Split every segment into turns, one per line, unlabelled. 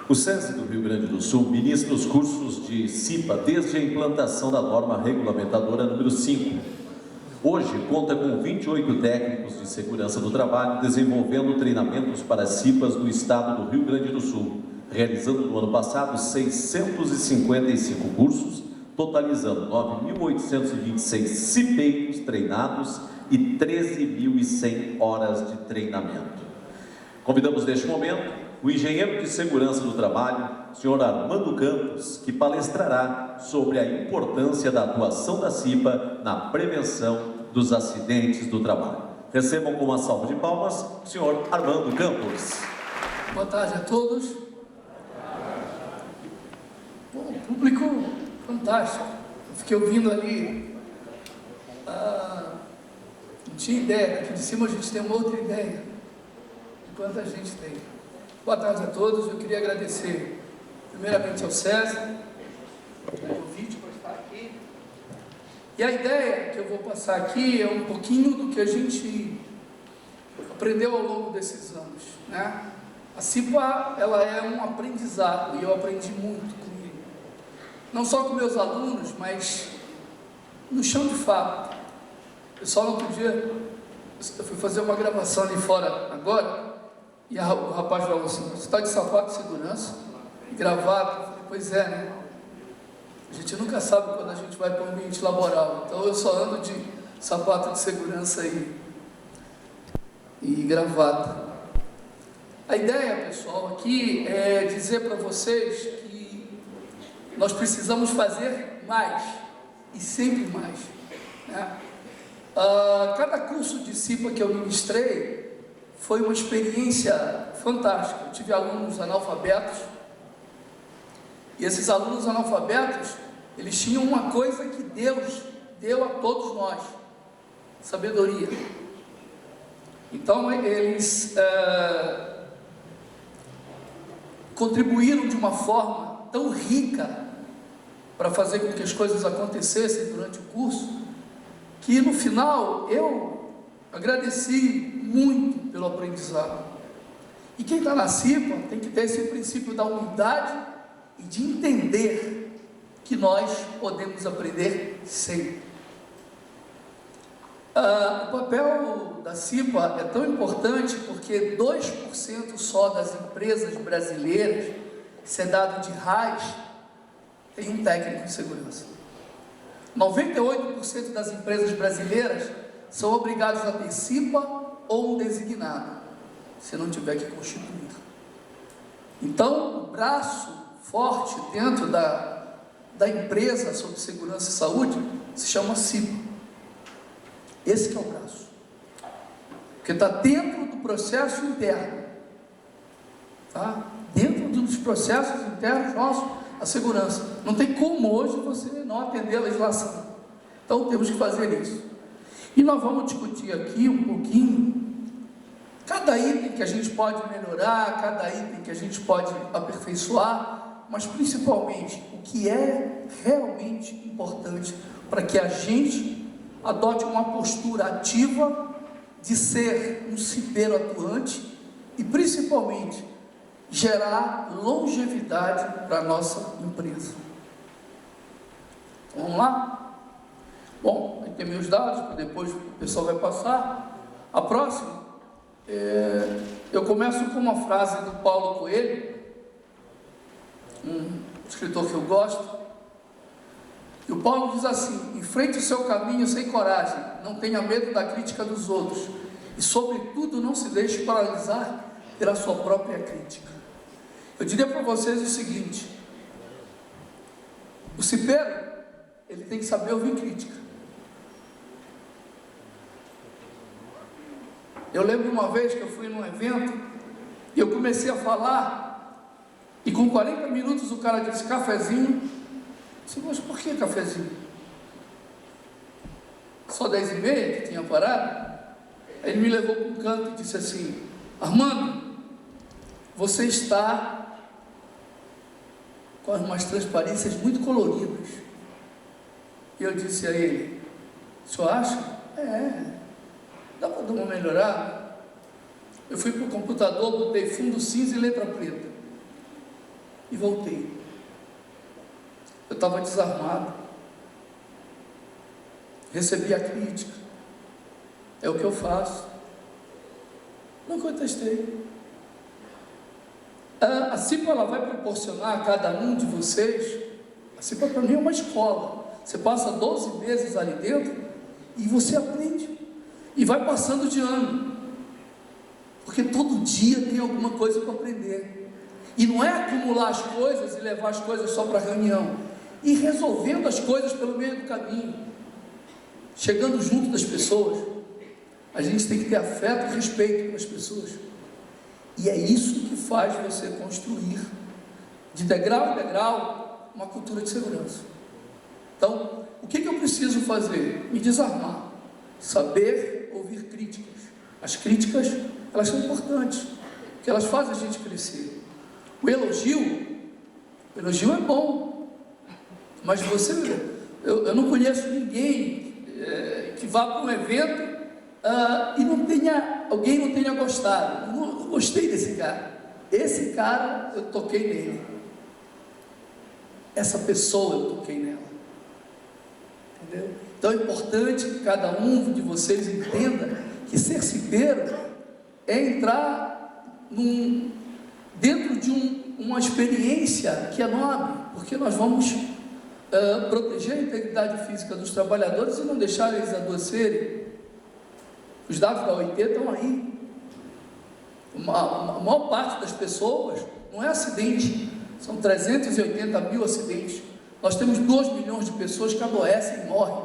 O SESI do Rio Grande do Sul ministra os cursos de CIPA desde a implantação da norma regulamentadora número 5. Hoje, conta com 28 técnicos de segurança do trabalho desenvolvendo treinamentos para CIPAs no estado do Rio Grande do Sul, realizando no ano passado 655 cursos, totalizando 9.826 cipeiros treinados e 13.100 horas de treinamento. Convidamos neste momento o engenheiro de segurança do trabalho, senhor Armando Campos, que palestrará sobre a importância da atuação da CIPA na prevenção dos acidentes do trabalho. Recebam com uma salva de palmas o senhor Armando Campos.
Boa tarde a todos. Bom, público fantástico. Eu fiquei ouvindo ali, não tinha ideia, aqui de cima a gente tem uma outra ideia de quanta gente tem. Boa tarde a todos, eu queria agradecer primeiramente ao César, pelo convite para estar aqui. E a ideia que eu vou passar aqui é um pouquinho do que a gente aprendeu ao longo desses anos, né? A CIPA, ela é um aprendizado, e eu aprendi muito comigo. Não só com meus alunos, mas no chão de fato. Eu só no outro dia, eu fui fazer uma gravação ali fora agora, e o rapaz falou assim: você está de sapato de segurança e gravata? Eu falei: pois é, né? A gente nunca sabe quando a gente vai para o ambiente laboral, então eu só ando de sapato de segurança e gravata. A ideia, pessoal, aqui é dizer para vocês que nós precisamos fazer mais e sempre mais, né? Cada curso de CIPA que eu ministrei foi uma experiência fantástica. Eu tive alunos analfabetos, e esses alunos analfabetos, eles tinham uma coisa que Deus deu a todos nós: sabedoria. Então eles contribuíram de uma forma tão rica para fazer com que as coisas acontecessem durante o curso, que no final eu agradeci muito pelo aprendizado. E quem está na CIPA tem que ter esse princípio da humildade e de entender que nós podemos aprender sempre. O papel da CIPA é tão importante porque 2% só das empresas brasileiras, isso é dado de RAIS, tem um técnico de segurança. 98% das empresas brasileiras são obrigadas a ter CIPA ou um designado, se não tiver que constituir. Então, o braço forte dentro da empresa sobre segurança e saúde se chama CIPA. Esse que é o braço, porque está dentro do processo interno, tá? Dentro dos processos internos nossos, a segurança. Não tem como hoje você não atender a legislação. Então temos que fazer isso. E nós vamos discutir aqui um pouquinho cada item que a gente pode melhorar, cada item que a gente pode aperfeiçoar, mas principalmente o que é realmente importante para que a gente adote uma postura ativa de ser um cipeiro atuante e principalmente gerar longevidade para a nossa empresa. Então, vamos lá? Bom, aí tem meus dados, depois o pessoal vai passar. A próxima, eu começo com uma frase do Paulo Coelho, um escritor que eu gosto. E o Paulo diz assim: enfrente o seu caminho sem coragem, não tenha medo da crítica dos outros e, sobretudo, não se deixe paralisar pela sua própria crítica. Eu diria para vocês o seguinte: o cipeiro, ele tem que saber ouvir crítica. Eu lembro uma vez que eu fui num evento e eu comecei a falar e com 40 minutos o cara disse: cafezinho. Eu disse: mas por que cafezinho? Só 10h30 que tinha parado? Aí ele me levou para um canto e disse assim: Armando, você está com umas transparências muito coloridas. E eu disse a ele: o senhor acha? Dá para dar uma melhorada? Eu fui para o computador, botei fundo cinza e letra preta. e voltei. Eu estava desarmado. Recebi a crítica. É o que eu faço. Não contestei. A CIPA ela vai proporcionar a cada um de vocês. A CIPA para mim é uma escola. Você passa 12 meses ali dentro e você aprende. E vai passando de ano. Porque todo dia tem alguma coisa para aprender. E não é acumular as coisas e levar as coisas só para a reunião. E resolvendo as coisas pelo meio do caminho. Chegando junto das pessoas. A gente tem que ter afeto e respeito pelas pessoas. E é isso que faz você construir, de degrau em degrau, uma cultura de segurança. Então, o que eu preciso fazer? Me desarmar. Saber ouvir críticas. As críticas, elas são importantes, porque elas fazem a gente crescer. O elogio é bom, mas eu não conheço ninguém que vá para um evento e alguém não tenha gostado. Eu não gostei desse cara. Esse cara, eu toquei nele. Essa pessoa, eu toquei nela. Entendeu? Então é importante que cada um de vocês entenda que ser cipeiro é entrar dentro de uma experiência que é nobre, porque nós vamos proteger a integridade física dos trabalhadores e não deixar eles adoecerem. Os dados da OIT estão aí. A maior parte das pessoas não é acidente, são 380 mil acidentes. Nós temos 2 milhões de pessoas que adoecem e morrem.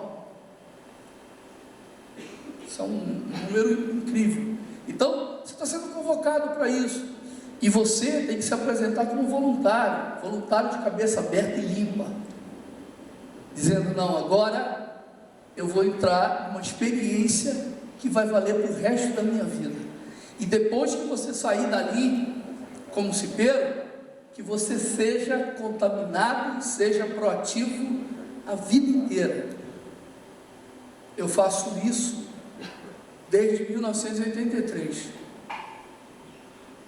Isso é um número incrível. Então, você está sendo convocado para isso. E você tem que se apresentar como voluntário de cabeça aberta e limpa. Dizendo, não, agora eu vou entrar numa experiência que vai valer para o resto da minha vida. E depois que você sair dali, como cipeiro, que você seja contaminado e seja proativo a vida inteira. Eu faço isso desde 1983.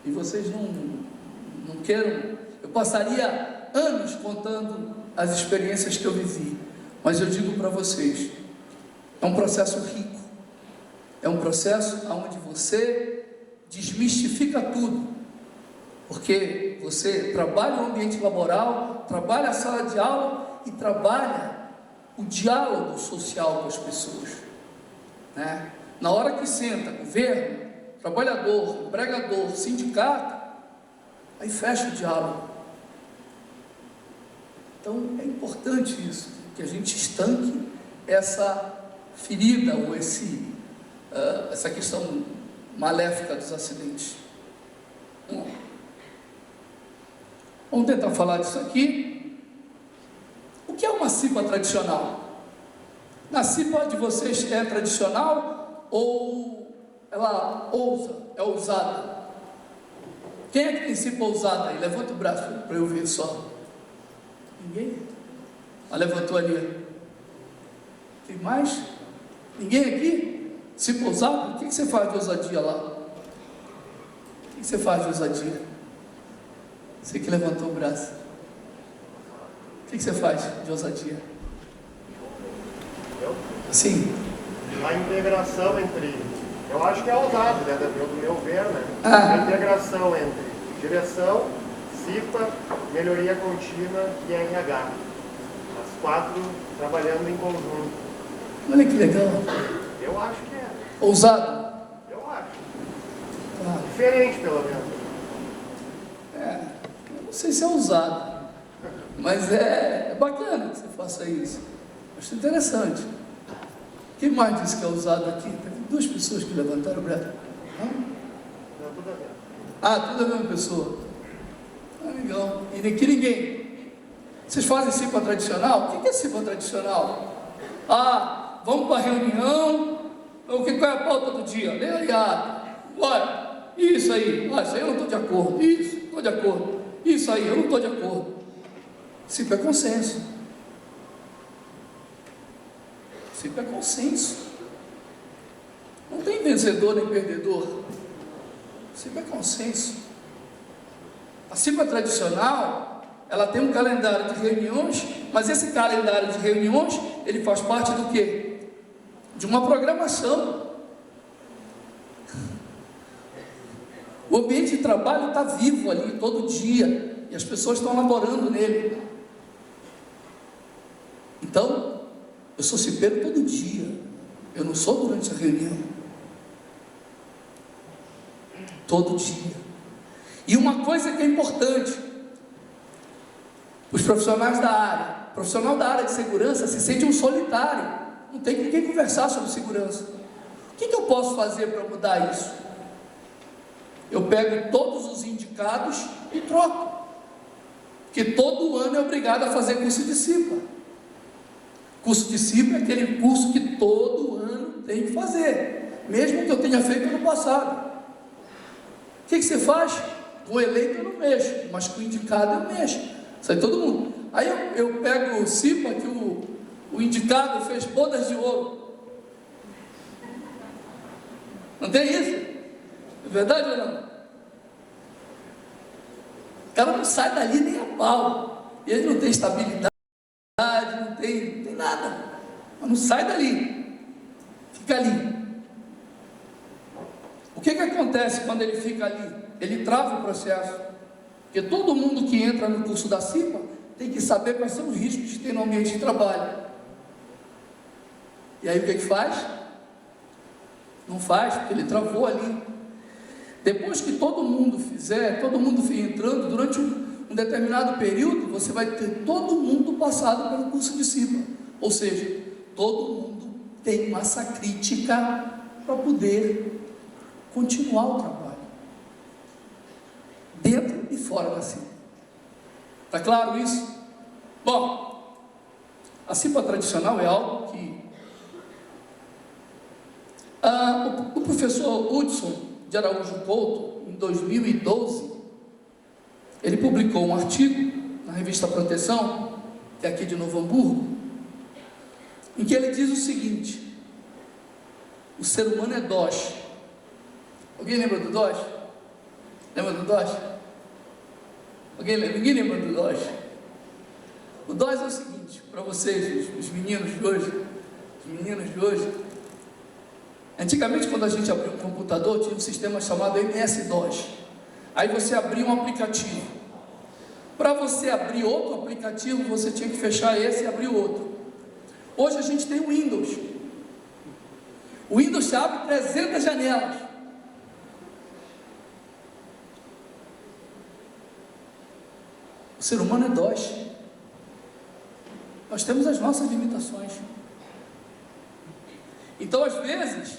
E vocês não queiram... Eu passaria anos contando as experiências que eu vivi. Mas eu digo para vocês, é um processo rico. É um processo onde você desmistifica tudo. Porque você trabalha o ambiente laboral, trabalha a sala de aula e trabalha o diálogo social com as pessoas. Né? Na hora que senta governo, trabalhador, empregador, sindicato, aí fecha o diálogo. Então é importante isso, que a gente estanque essa ferida ou essa questão maléfica dos acidentes. Vamos tentar falar disso aqui. O que é uma CIPA tradicional? Na CIPA de vocês é tradicional ou ela é ousada? Quem é que tem CIPA ousada aí? Levanta o braço para eu ver só. Ninguém? Levantou ali. Tem mais? Ninguém aqui? CIPA ousada? O que você faz de ousadia lá? O que você faz de ousadia? Você que levantou o braço. O que você faz de ousadia?
Eu?
Sim.
A integração entre... Eu acho que é ousado, né, do meu ver, né?
Ah.
A integração entre direção, CIPA, melhoria contínua e RH. As 4 trabalhando em conjunto.
Olha que legal.
Eu acho que é.
Ousado?
Eu acho.
Ah.
Diferente, pelo menos.
Eu não sei se é ousado, mas é bacana que você faça isso. Acho interessante. Quem mais disse que é ousado aqui? Teve 2 pessoas que levantaram o braço.
Não, tudo a ver.
Tudo a mesma pessoa. Legal. E aqui ninguém. Vocês fazem CIPA tradicional? O que é CIPA tradicional? Vamos para a reunião. Qual é a pauta do dia? Lê aí, bora. Isso aí. Isso aí eu não estou de acordo. Isso, estou de acordo. Isso aí, eu não estou de acordo. CIPA é consenso. CIPA é consenso. Não tem vencedor nem perdedor. CIPA é consenso. A CIPA tradicional, ela tem um calendário de reuniões, mas esse calendário de reuniões, ele faz parte do quê? De uma programação. O ambiente de trabalho está vivo ali todo dia, e as pessoas estão laborando nele. Então, eu sou cipeiro todo dia, eu não sou durante a reunião. Todo dia. E uma coisa que é importante, os profissionais da área, o profissional da área de segurança se sente um solitário, não tem com quem conversar sobre segurança. O que eu posso fazer para mudar isso? Eu pego todos os indicados e troco, porque todo ano é obrigado a fazer curso de CIPA. Curso de CIPA é aquele curso que todo ano tem que fazer, mesmo que eu tenha feito no passado. O que você faz? Com o eleito eu não mexo, mas com o indicado eu mexo. Sai todo mundo. Aí eu pego o CIPA, que o indicado fez bodas de ouro. Não tem isso? É verdade ou não? O cara não sai dali nem a pau. E ele não tem estabilidade, não tem nada. Mas não sai dali. Fica ali. O que acontece quando ele fica ali? Ele trava o processo. Porque todo mundo que entra no curso da CIPA tem que saber quais são os riscos que tem no ambiente de trabalho. E aí o que faz? Não faz, porque ele travou ali. Depois que todo mundo fizer, todo mundo for entrando, durante um determinado período, você vai ter todo mundo passado pelo curso de CIPA. Ou seja, todo mundo tem massa crítica para poder continuar o trabalho. Dentro e fora da CIPA. Está claro isso? Bom, a CIPA tradicional é algo que o professor Hudson de Araújo Couto, em 2012, ele publicou um artigo na revista Proteção, que é aqui de Novo Hamburgo, em que ele diz o seguinte: o ser humano é DOS. Alguém lembra do DOS? Lembra do DOS? Ninguém lembra do DOS? O DOS é o seguinte, para vocês, os meninos de hoje, antigamente, quando a gente abria um computador, tinha um sistema chamado MS-DOS. Aí você abria um aplicativo. Para você abrir outro aplicativo, você tinha que fechar esse e abrir outro. Hoje a gente tem o Windows. O Windows abre 300 janelas. O ser humano é DOS. Nós temos as nossas limitações. Então, às vezes,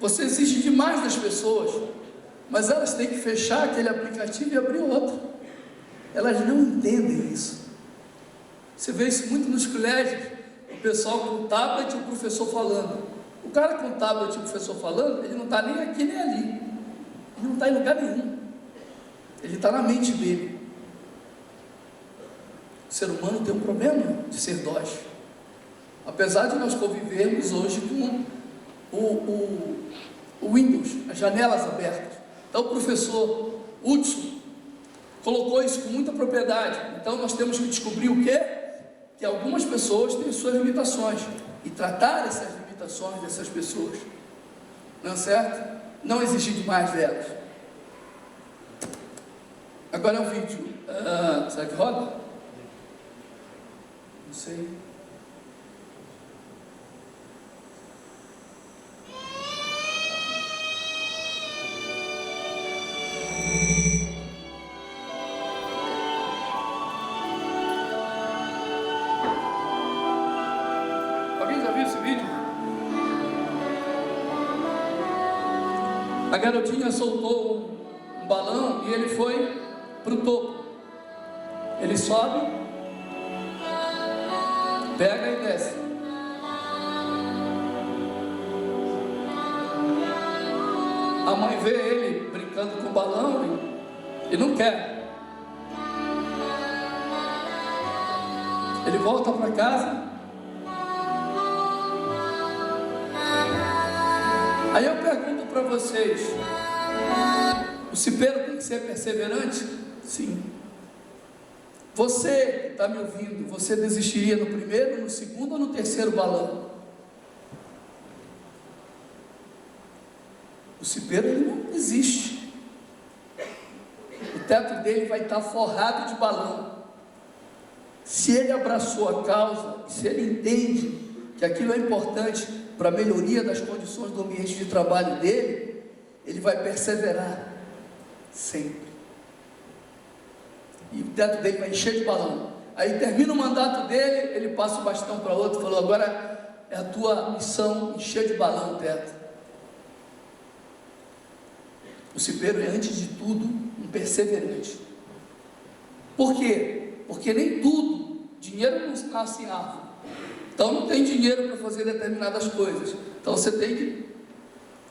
você exige demais das pessoas, mas elas têm que fechar aquele aplicativo e abrir outro. Elas não entendem isso. Você vê isso muito nos colégios, o pessoal com o tablet e o professor falando. O cara com o tablet e o professor falando, ele não está nem aqui nem ali. Ele não está em lugar nenhum. Ele está na mente dele. O ser humano tem um problema de ser DOS. Apesar de nós convivermos hoje com o Windows, as janelas abertas. Então o professor Hudson colocou isso com muita propriedade. Então nós temos que descobrir o quê? Que algumas pessoas têm suas limitações e tratar essas limitações dessas pessoas. Não é certo? Não exigir demais delas. Agora é um vídeo. Será que roda? Não sei. A garotinha soltou um balão e ele foi para o topo. Ele sobe, pega e desce. A mãe vê ele brincando com o balão e não quer. Ele volta para casa. Aí eu pergunto para vocês: o cipeiro tem que ser perseverante? Sim. Você que está me ouvindo, você desistiria no primeiro, no segundo ou no terceiro balão? O cipeiro, ele não desiste. O teto dele vai estar forrado de balão. Se ele abraçou a causa, se ele entende que aquilo é importante para a melhoria das condições do ambiente de trabalho dele, ele vai perseverar sempre. E o teto dele vai encher de balão. Aí termina o mandato dele, ele passa o bastão para outro, falou: agora é a tua missão encher de balão o teto. O cipeiro é, antes de tudo, um perseverante. Por quê? Porque nem tudo, dinheiro não nasce em árvore. Então não tem dinheiro para fazer determinadas coisas. Então você tem que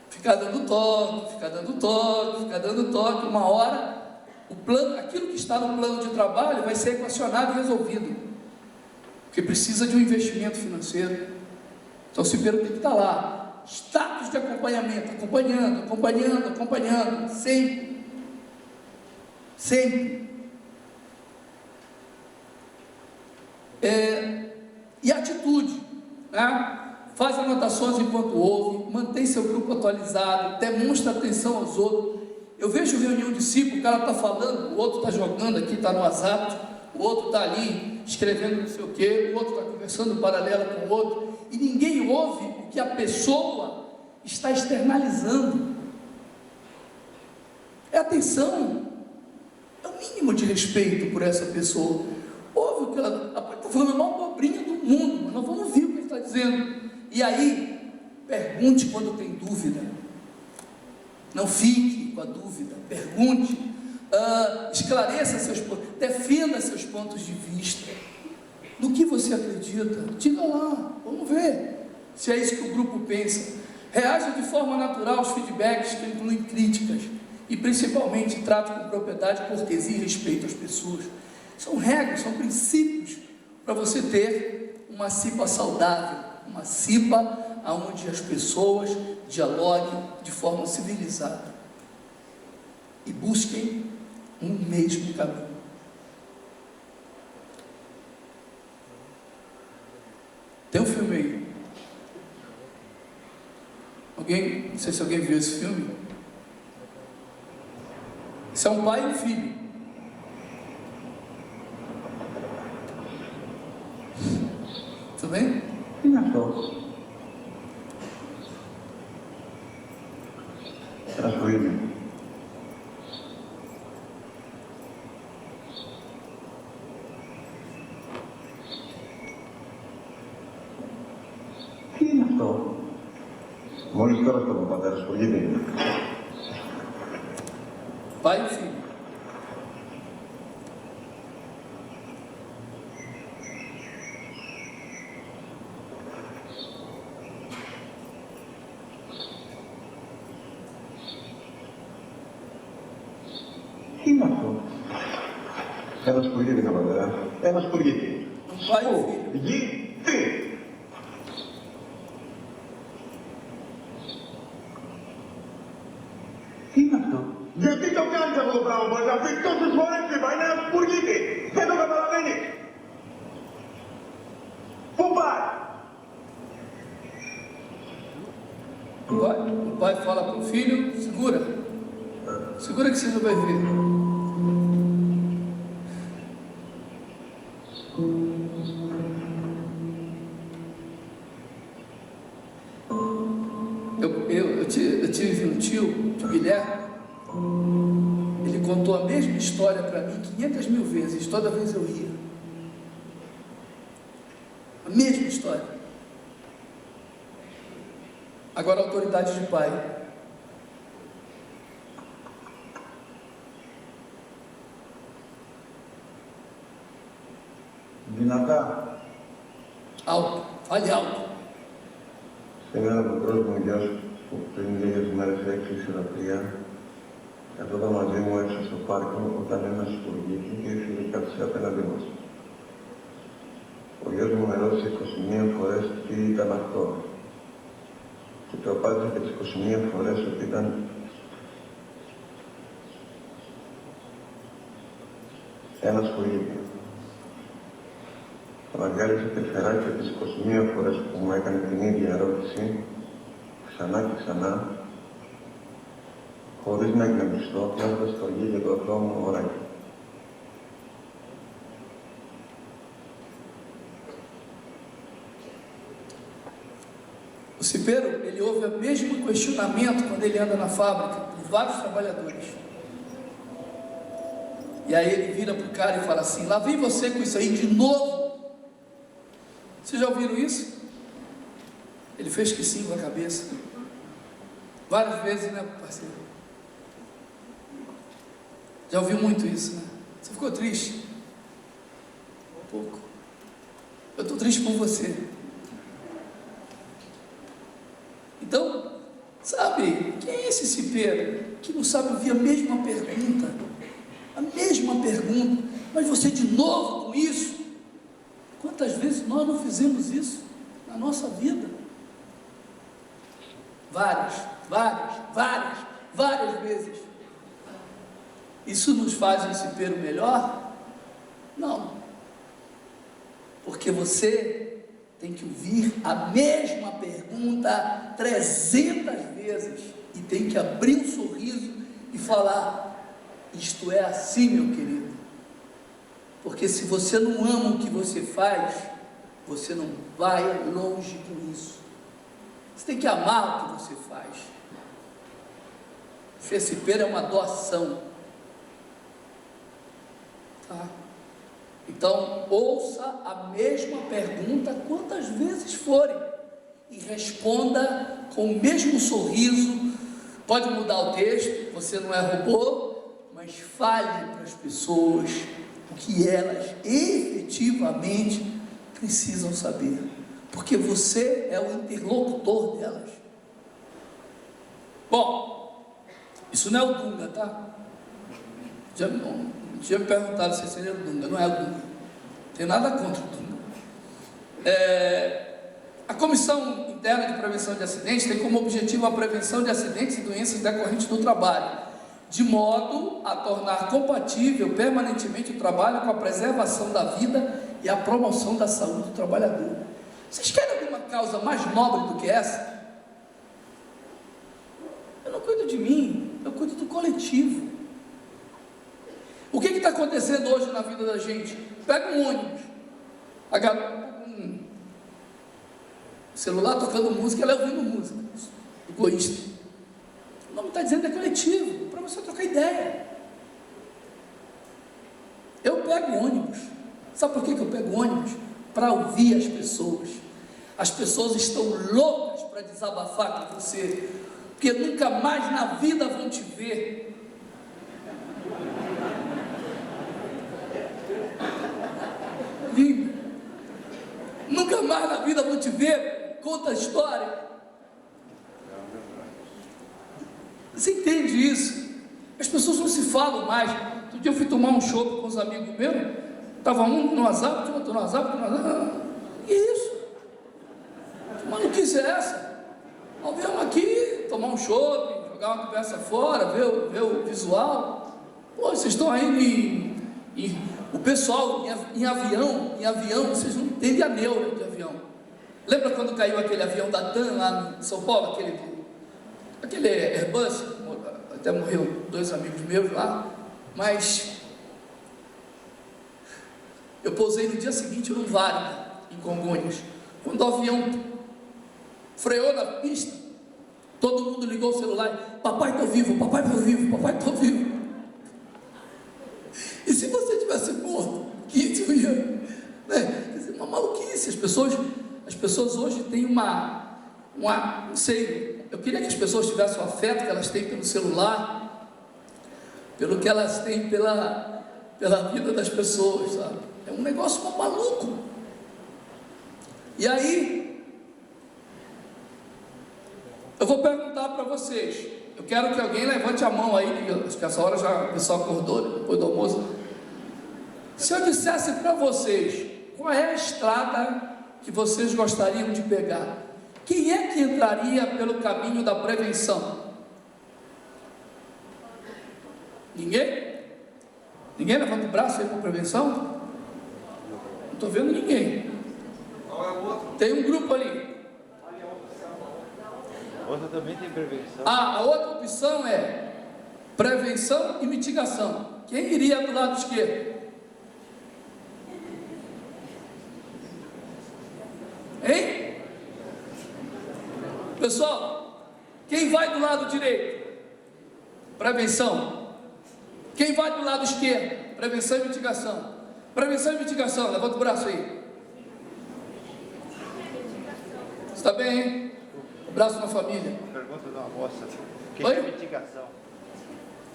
ficar dando toque, ficar dando toque, ficar dando toque. Uma hora, o plano, aquilo que está no plano de trabalho vai ser equacionado e resolvido. Porque precisa de um investimento financeiro. Então o cipeiro tem que estar lá. Status de acompanhamento, acompanhando, sempre. Sempre. E atitude, né? Faz anotações enquanto ouve, mantém seu grupo atualizado, demonstra atenção aos outros. Eu vejo reunião de discípulo, o cara está falando, o outro está jogando aqui, está no WhatsApp, o outro está ali escrevendo não sei o quê, o outro está conversando paralelo com o outro, e ninguém ouve o que a pessoa está externalizando. É atenção, é o mínimo de respeito por essa pessoa. Ouve o que ela está falando, a maior abobrinha do mundo, mas nós vamos ouvir o que ele está dizendo. E aí, pergunte quando tem dúvida. Não fique com a dúvida, pergunte, esclareça seus pontos, defenda seus pontos de vista. No que você acredita? Diga lá, vamos ver se é isso que o grupo pensa. Reaja de forma natural aos feedbacks que incluem críticas e principalmente trate com propriedade, cortesia e respeito às pessoas. São regras, são princípios para você ter uma CIPA saudável, uma CIPA onde as pessoas dialoguem de forma civilizada e busquem um mesmo caminho. Tem um filme aí. Alguém, não sei se alguém viu esse filme. Isso é um pai e um filho. Tudo bem?
Tranquilo. Τι είναι αυτό? Μόλις τώρα στον πατέρα σου γίνεται.
Pai e filho.
Τι είναι αυτό? Ένα σπουργίτη, πατέρα. Ένα σπουργίτη.
Pai e filho.
Σπουργίτη! Τι είναι αυτό? Γιατί το κάνεις αυτό το πράγμα, μπορείς να πεις τόσες φορές είπα, είναι ένα σπουργίτη. Δεν το καταλαβαίνεις. Πού πάει?
O pai fala para o filho: segura, segura que você já vai ver. Eu tive um tio, o Guilherme, ele contou a mesma história para mim 500 mil vezes, toda vez eu ria. A mesma história. Agora, a autoridade de pai.
Δυνατά.
Alto, fale alto.
Σήμερα ο μικρός μου γιος που πριν λίγες μέρες έκλεισε τα τρία, καθόταν μαζί μου έξω στο πάρκο όταν ένας σπουργίτη και ήρθε και κάθισε απέναντί μας. Ο γιος μου με ρώτησε 21 φορές τι ήταν αυτό και του απάντησε και τις 21 φορές ότι ήταν ένα σπουργίτη. Βαγγέλης Τεσσεράκη της 21 φορές που μου έκανε την ίδια ερώτηση, ξανά και ξανά, χωρίς να εκνευριστώ, πιάνοντας το γη για το δρόμο ωράκι.
O Cipero, ele ouve o mesmo questionamento quando ele anda na fábrica, por vários trabalhadores. E aí ele vira para o cara e fala assim: lá vem você com isso aí de novo. Vocês já ouviram isso? Ele fez que sim com a cabeça. Várias vezes, né, parceiro? Já ouviu muito isso, né? Você ficou triste? Um pouco. Eu estou triste por você. Então, sabe, quem é esse cipeiro que não sabe ouvir a mesma pergunta? A mesma pergunta, mas você de novo com isso? Quantas vezes nós não fizemos isso na nossa vida? Várias vezes. Isso nos faz um cipeiro melhor? Não. Porque você tem que ouvir a mesma pergunta 300 vezes e tem que abrir um sorriso e falar: isto é assim, meu querido. Porque se você não ama o que você faz, você não vai longe com isso. Você tem que amar o que você faz. Ser cipeiro é uma doação. Tá? Então, ouça a mesma pergunta quantas vezes forem e responda com o mesmo sorriso. Pode mudar o texto, você não é robô, mas fale para as pessoas o que elas efetivamente precisam saber, porque você é o interlocutor delas. Bom, isso não é o Dunga, tá? Já me perguntaram se seria o Dunga, não é o Dunga. Não tem nada contra o Dunga. A Comissão Interna de Prevenção de Acidentes tem como objetivo a prevenção de acidentes e doenças decorrentes do trabalho, de modo a tornar compatível permanentemente o trabalho com a preservação da vida e a promoção da saúde do trabalhador. Vocês querem alguma causa mais nobre do que essa? Eu não cuido de mim, eu cuido do coletivo. O que está acontecendo hoje na vida da gente? Pega um ônibus, a garota com um celular tocando música, ela ouvindo música, egoísta. O nome está dizendo é coletivo, para você trocar ideia. Eu pego ônibus. Sabe por que eu pego ônibus? Para ouvir as pessoas. As pessoas estão loucas para desabafar com você, porque nunca mais na vida vão te ver. Lindo. Nunca mais na vida vão te ver. Conta a história. Você entende isso? As pessoas não se falam mais. Outro dia eu fui tomar um chopp com os amigos meus. Estava um no WhatsApp, outro no WhatsApp, Que isso? Que maluquice é essa? Nós viemos aqui tomar um chopp, jogar uma conversa fora, ver o visual. Pô, vocês estão aí o pessoal em avião, vocês não entendem a neura de avião. Lembra quando caiu aquele avião da TAM lá em São Paulo, aquele Airbus? Até morreu 2 amigos meus lá, mas eu pousei no dia seguinte no Varna, em Congonhas. Quando o avião freou na pista, todo mundo ligou o celular: papai, estou vivo, papai, estou vivo, papai, estou vivo. E se você tivesse morto, que isso ia, né? Quer dizer, uma maluquice. As pessoas hoje têm não sei, eu queria que as pessoas tivessem o afeto que elas têm pelo celular, pelo que elas têm pela vida das pessoas, sabe? É um negócio maluco. E aí, eu vou perguntar para vocês. Eu quero que alguém levante a mão aí, que acho que essa hora já o pessoal acordou, depois do almoço. Se eu dissesse para vocês, qual é a estrada que vocês gostariam de pegar? Quem é que entraria pelo caminho da prevenção? Ninguém? Ninguém levanta o braço aí para prevenção? estou vendo ninguém.
Qual é o outro?
Tem um grupo ali.
Outra também tem prevenção.
A outra opção é prevenção e mitigação. Quem iria do lado esquerdo? Hein? Pessoal, quem vai do lado direito? Prevenção. Quem vai do lado esquerdo? Prevenção e mitigação. Prevenção e mitigação, levanta o braço aí. Está bem, hein? Abraço na família.
Pergunta de uma moça. O que
Oi?
é mitigação?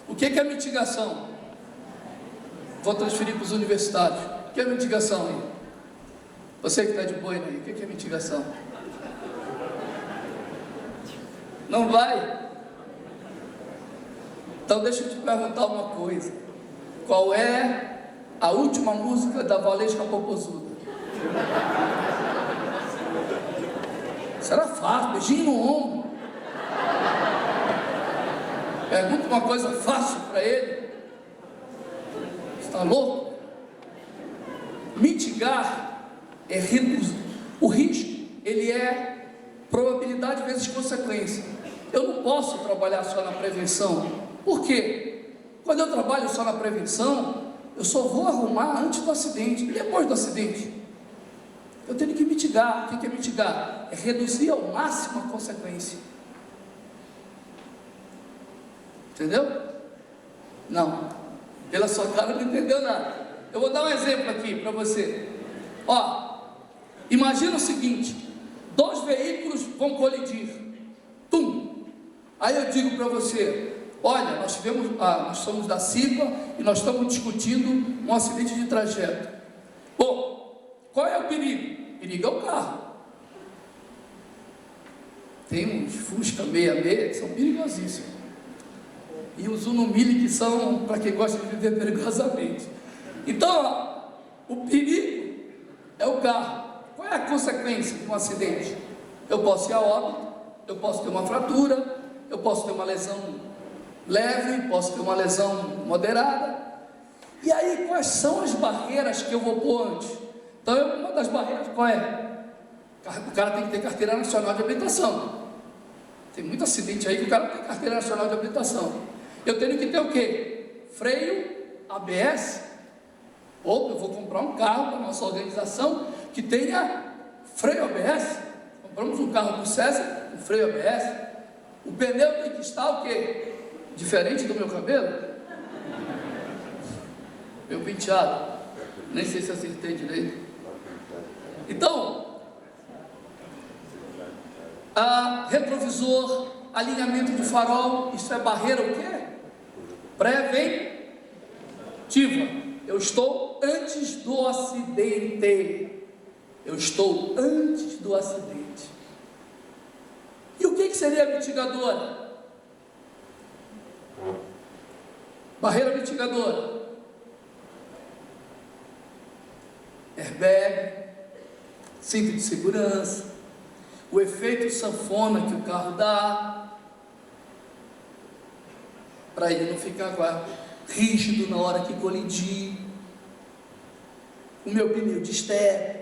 O que é mitigação? Vou transferir para os universitários. O que é mitigação aí? Você que está de boina aí, o que é mitigação? Não vai? Então deixa eu te perguntar uma coisa. Qual é a última música da Valesca Popozuda? Será fácil, beijinho no ombro. Pergunta uma coisa fácil para ele. Está louco? Mitigar é reduzir. O risco, ele é probabilidade vezes consequência. Eu não posso trabalhar só na prevenção. Por quê? Quando eu trabalho só na prevenção, eu só vou arrumar antes do acidente. E depois do acidente? Eu tenho que mitigar. O que é mitigar? É reduzir ao máximo a consequência. Entendeu? Não. Pela sua cara não entendeu nada. Eu vou dar um exemplo aqui para você. Ó, imagina o seguinte: dois veículos vão colidir. Tum! Aí eu digo para você: olha, nós somos da CIPA e nós estamos discutindo um acidente de trajeto. Bom, qual é o perigo? O perigo é o carro. Tem uns Fusca 66 que são perigosíssimos. E os Uno Mille que são para quem gosta de viver perigosamente. Então, ó, o perigo é o carro. Qual é a consequência de um acidente? Eu posso ir a óbito, eu posso ter uma fratura, eu posso ter uma lesão leve, posso ter uma lesão moderada. E aí, quais são as barreiras que eu vou pôr antes? Então, uma das barreiras, qual é? O cara tem que ter carteira nacional de habilitação. Tem muito acidente aí que o cara não tem carteira nacional de habilitação. Eu tenho que ter o quê? Freio, ABS. Ou eu vou comprar um carro para a nossa organização que tenha freio ABS. Compramos um carro para o César, um freio ABS. O pneu tem que estar o quê? Diferente do meu cabelo? Meu penteado. Nem sei se acertei direito. Então, retrovisor, alinhamento de farol, isso é barreira o quê? Preventiva. Eu estou antes do acidente. Eu estou antes do acidente. E o que seria mitigadora? Barreira mitigadora. Airbag, cinto de segurança, o efeito sanfona que o carro dá, para ele não ficar rígido na hora que colidir, o meu pneu de step.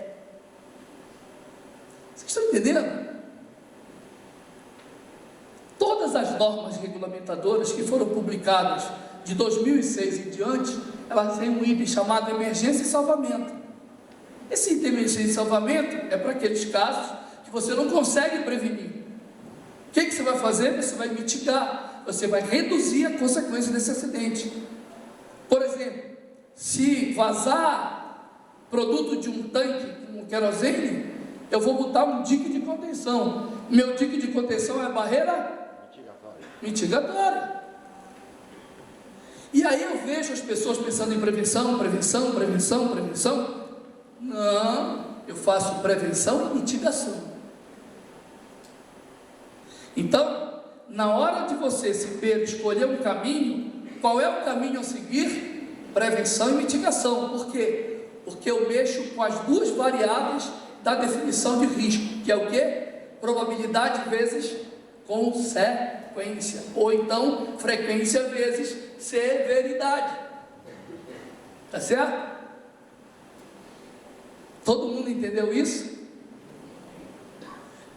Vocês estão entendendo? Todas as normas regulamentadoras que foram publicadas de 2006 em diante, elas têm um item chamado emergência e salvamento. Esse item emergência e salvamento é para aqueles casos que você não consegue prevenir. O que você vai fazer? Você vai mitigar, você vai reduzir a consequência desse acidente. Por exemplo, se vazar produto de um tanque com querosene, eu vou botar um dique de contenção. Meu dique de contenção é barreira mitigatória. E aí eu vejo as pessoas pensando em prevenção. Não, eu faço prevenção e mitigação. Então, na hora de você escolher um caminho, qual é o caminho a seguir? Prevenção e mitigação. Por quê? Porque eu mexo com as duas variáveis da definição de risco, que é o quê? Probabilidade vezes consequência, ou então frequência vezes severidade. Tá certo? Todo mundo entendeu isso?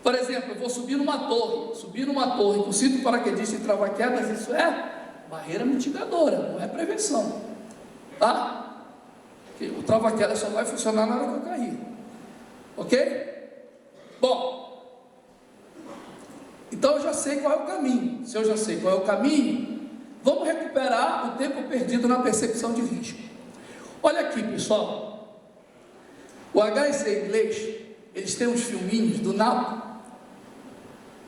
Por exemplo, eu vou subir numa torre com cinto paraquedista e trava-quedas, isso é barreira mitigadora, não é prevenção, tá? Porque o trava-quedas só vai funcionar na hora que eu cair, ok? Bom, então eu já sei qual é o caminho. Se eu já sei qual é o caminho, vamos recuperar o tempo perdido na percepção de risco. Olha aqui, pessoal, o HSE inglês, eles têm uns filminhos do NAPO,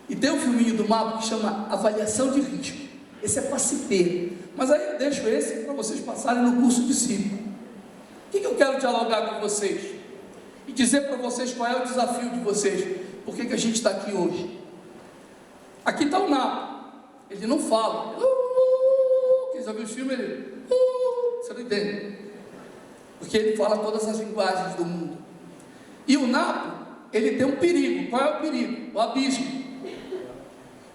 e tem um filminho do MAPO que chama Avaliação de Risco. Esse é para se ter, mas aí eu deixo esse para vocês passarem no curso de CIPA. O que eu quero dialogar com vocês? E dizer para vocês qual é o desafio de vocês. Por que a gente está aqui hoje? Aqui está o NAPO, ele não fala. Quem já viu o filme, ele... Você não entende. Porque ele fala todas as linguagens do mundo. E o NAPO, ele tem um perigo. Qual é o perigo? O abismo.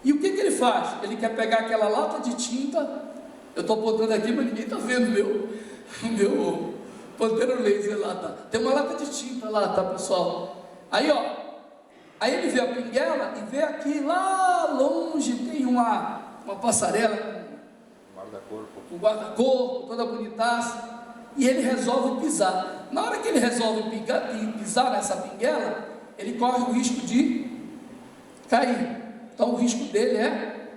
E o que ele faz? Ele quer pegar aquela lata de tinta. Eu estou apontando aqui, mas ninguém está vendo o meu ponteiro laser lá, tá? Tem uma lata de tinta lá, tá, pessoal? Aí, ó. Aí ele vê a pinguela e vê aqui, lá longe, tem uma passarela com guarda-corpo, toda bonitaça. E ele resolve pisar. Na hora que ele resolve pisar nessa pinguela, ele corre o risco de cair. Então o risco dele é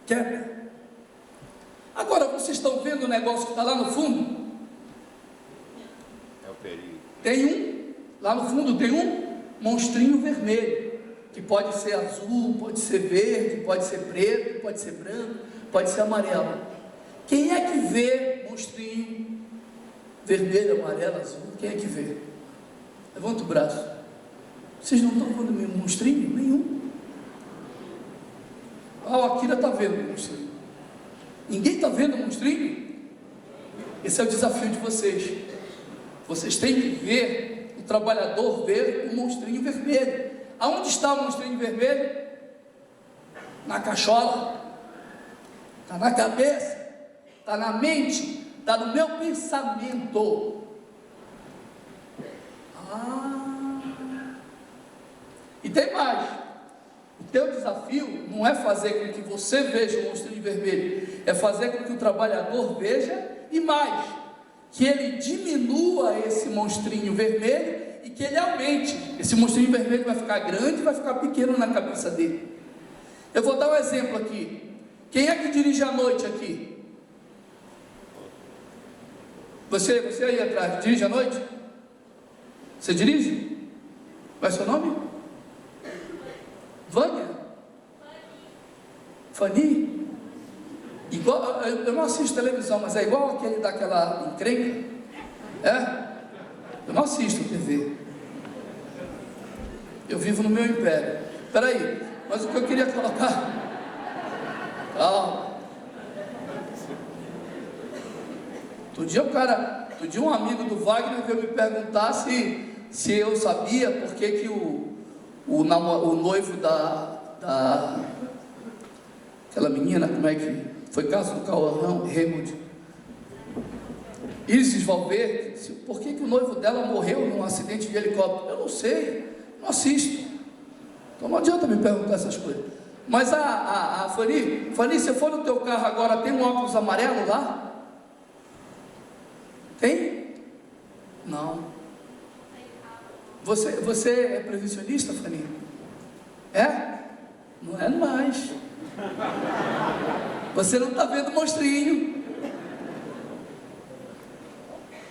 quebra. Agora vocês estão vendo o negócio que está lá no fundo?
É o perigo.
Lá no fundo tem um monstrinho vermelho, que pode ser azul, pode ser verde, pode ser preto, pode ser branco, pode ser amarelo. Quem é que vê monstrinho vermelho, amarelo, azul? Quem é que vê? Levanta o braço. Vocês não estão vendo nenhum monstrinho? Nenhum. Ah, o Akira está vendo o monstrinho. Ninguém está vendo o monstrinho? Esse é o desafio de vocês. Vocês têm que ver, o trabalhador ver o monstrinho vermelho. Aonde está o monstrinho vermelho? Na cachola. Está na cabeça. Está na mente. Está no meu pensamento. E tem mais. O teu desafio não é fazer com que você veja o monstrinho vermelho, é fazer com que o trabalhador veja e mais, que ele diminua esse monstrinho vermelho e que ele aumente. Esse monstrinho vermelho vai ficar grande e vai ficar pequeno na cabeça dele. Eu vou dar um exemplo aqui. Quem é que dirige à noite aqui? Você aí atrás, dirige à noite? Você dirige? Qual é o seu nome? Vânia? Fanny? Igual, eu não assisto televisão, mas é igual aquele daquela encrenca? É? Eu não assisto TV. Eu vivo no meu império. Espera aí, mas o que eu queria colocar... Calma. Outro dia um amigo do Wagner veio me perguntar se eu sabia por que o noivo aquela menina, como é que foi caso do Cauã Raymond, Isis Valverde, por que o noivo dela morreu num acidente de helicóptero? Eu não sei, não assisto, então não adianta me perguntar essas coisas. Mas a Fanny, se eu for no teu carro agora, tem um óculos amarelo lá? Tem? Não. Você é prevencionista, Fanny? É? Não é mais. Você não está vendo o monstrinho.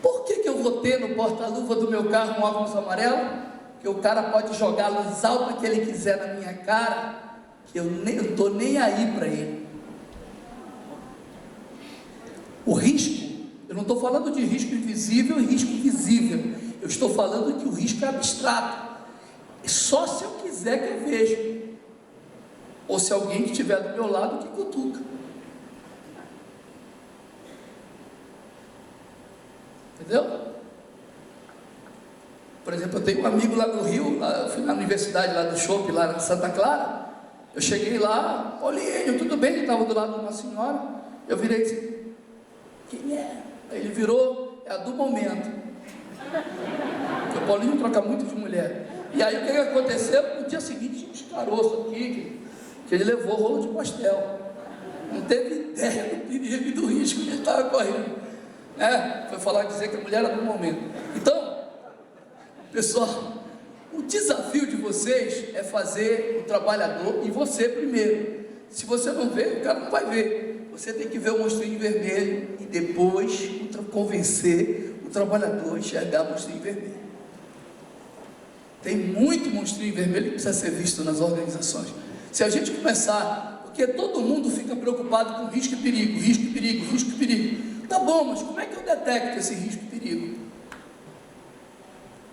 Por que eu vou ter no porta-luva do meu carro um óculos amarelo? Que o cara pode jogar a luz alta que ele quiser na minha cara, que eu estou nem aí para ele. O risco, eu não estou falando de risco invisível e risco visível. Eu estou falando que o risco é abstrato. Só se eu quiser que eu veja. Ou se alguém que estiver do meu lado que cutuca. Entendeu? Por exemplo, eu tenho um amigo lá no Rio, eu fui na universidade lá do Chopp, lá em Santa Clara. Eu cheguei lá, Paulinho, tudo bem? Ele estava do lado de uma senhora. Eu virei e disse: quem é? Aí ele virou: é a do momento. Eu Paulinho troca muito de mulher. E aí o que aconteceu? No dia seguinte tinha uns caroços aqui, que ele levou rolo de pastel. Não teve ideia do perigo e do risco que ele estava correndo. Foi falar, dizer que a mulher era do momento. Então, pessoal, o desafio de vocês é fazer o trabalhador e você primeiro. Se você não vê, o cara não vai ver. Você tem que ver o monstrinho vermelho e depois convencer o trabalhador a enxergar o monstrinho vermelho. Tem muito monstrinho vermelho que precisa ser visto nas organizações. Se a gente começar, porque todo mundo fica preocupado com risco e perigo, risco e perigo, risco e perigo. Tá bom, mas como é que eu detecto esse risco e perigo?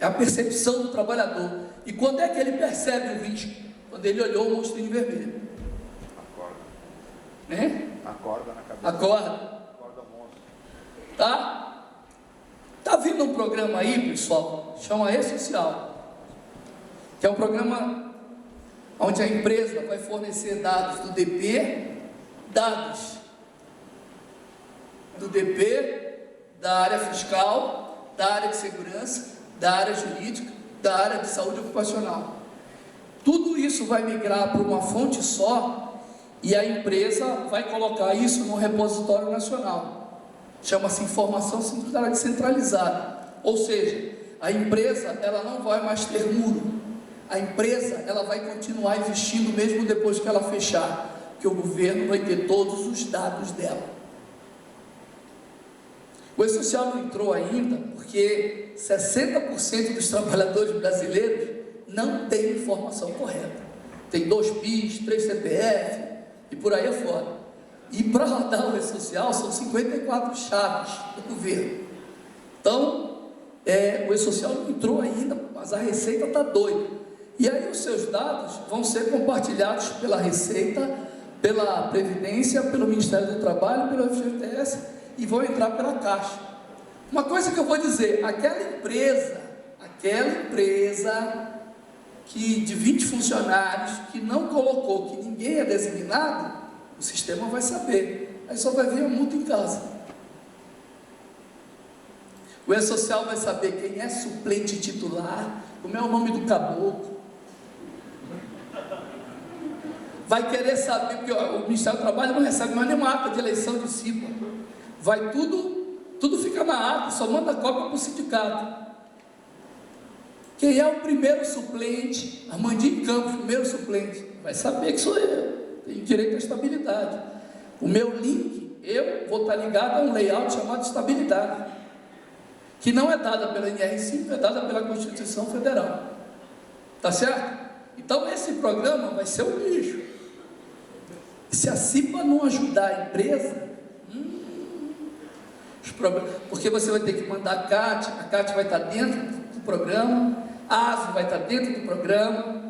É a percepção do trabalhador. E quando é que ele percebe o risco? Quando ele olhou o monstrinho vermelho.
Acorda. Acorda na cabeça.
Acorda
monstro.
Tá vindo um programa aí, pessoal, chama E-Social, que é um programa onde a empresa vai fornecer dados do DP, da área fiscal, da área de segurança, da área jurídica, da área de saúde ocupacional. Tudo isso vai migrar para uma fonte só e a empresa vai colocar isso no repositório nacional. Chama-se informação centralizada. Ou seja, a empresa ela não vai mais ter muro. A empresa ela vai continuar existindo mesmo depois que ela fechar, porque o governo vai ter todos os dados dela. O E-Social não entrou ainda porque 60% dos trabalhadores brasileiros não têm informação correta. Tem 2 PIS, 3 CPF e por aí afora. E para rodar o E-Social são 54 chaves do governo. Então, o E-Social não entrou ainda, mas a Receita está doida. E aí os seus dados vão ser compartilhados pela Receita, pela Previdência, pelo Ministério do Trabalho, pelo FGTS e vão entrar pela Caixa. Uma coisa que eu vou dizer, aquela empresa que de 20 funcionários que não colocou que ninguém é designado, o sistema vai saber, aí só vai vir a multa em casa. O E-Social vai saber quem é suplente titular, como é o nome do caboclo, vai querer saber, porque o Ministério do Trabalho não recebe mais nenhuma ata de eleição de CIPA, vai tudo fica na ata, só manda cópia para o sindicato. Quem é o primeiro suplente? Armandinho Campos, primeiro suplente, vai saber que sou eu, tenho direito à estabilidade. O meu link, eu vou estar ligado a um layout chamado estabilidade, que não é dada pela NR5, é dada pela Constituição Federal, tá certo? Então esse programa vai ser um lixo. Se a CIPA não ajudar a empresa, porque você vai ter que mandar a CAT vai estar dentro do programa, a ASO vai estar dentro do programa,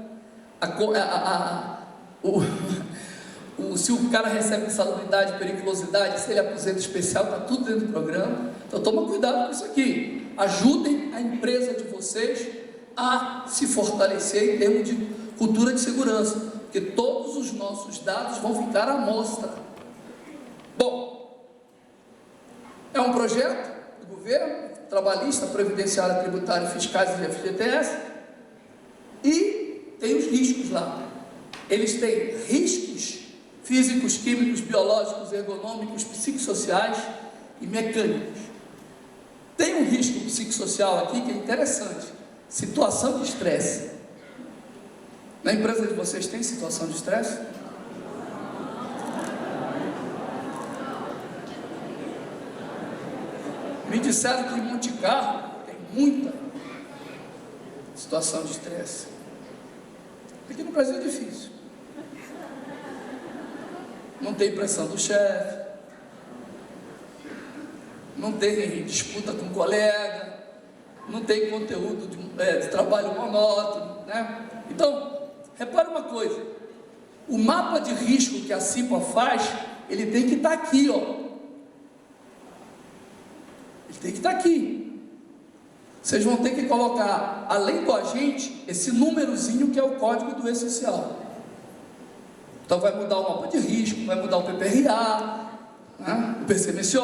se o cara recebe insalubridade, periculosidade, se ele é aposento especial, está tudo dentro do programa. Então toma cuidado com isso aqui, ajudem a empresa de vocês a se fortalecer em termos de cultura de segurança, porque todos os nossos dados vão ficar à mostra. Bom, é um projeto do governo, trabalhista, previdenciário, tributário, fiscais e FGTS, e tem os riscos lá. Eles têm riscos físicos, químicos, biológicos, ergonômicos, psicossociais e mecânicos. Tem um risco psicossocial aqui que é interessante, situação de estresse. Na empresa de vocês tem situação de estresse? Me disseram que em Monte Carlo tem muita situação de estresse. Aqui no Brasil é difícil. Não tem pressão do chefe, não tem disputa com o colega, não tem conteúdo de trabalho monótono, né? Então, repare uma coisa, o mapa de risco que a CIPA faz, ele tem que estar aqui, ó. Ele tem que estar aqui. Vocês vão ter que colocar, além do agente, esse númerozinho que é o código do E-Social. Então vai mudar o mapa de risco, vai mudar o PPRA, né? O PCMSO,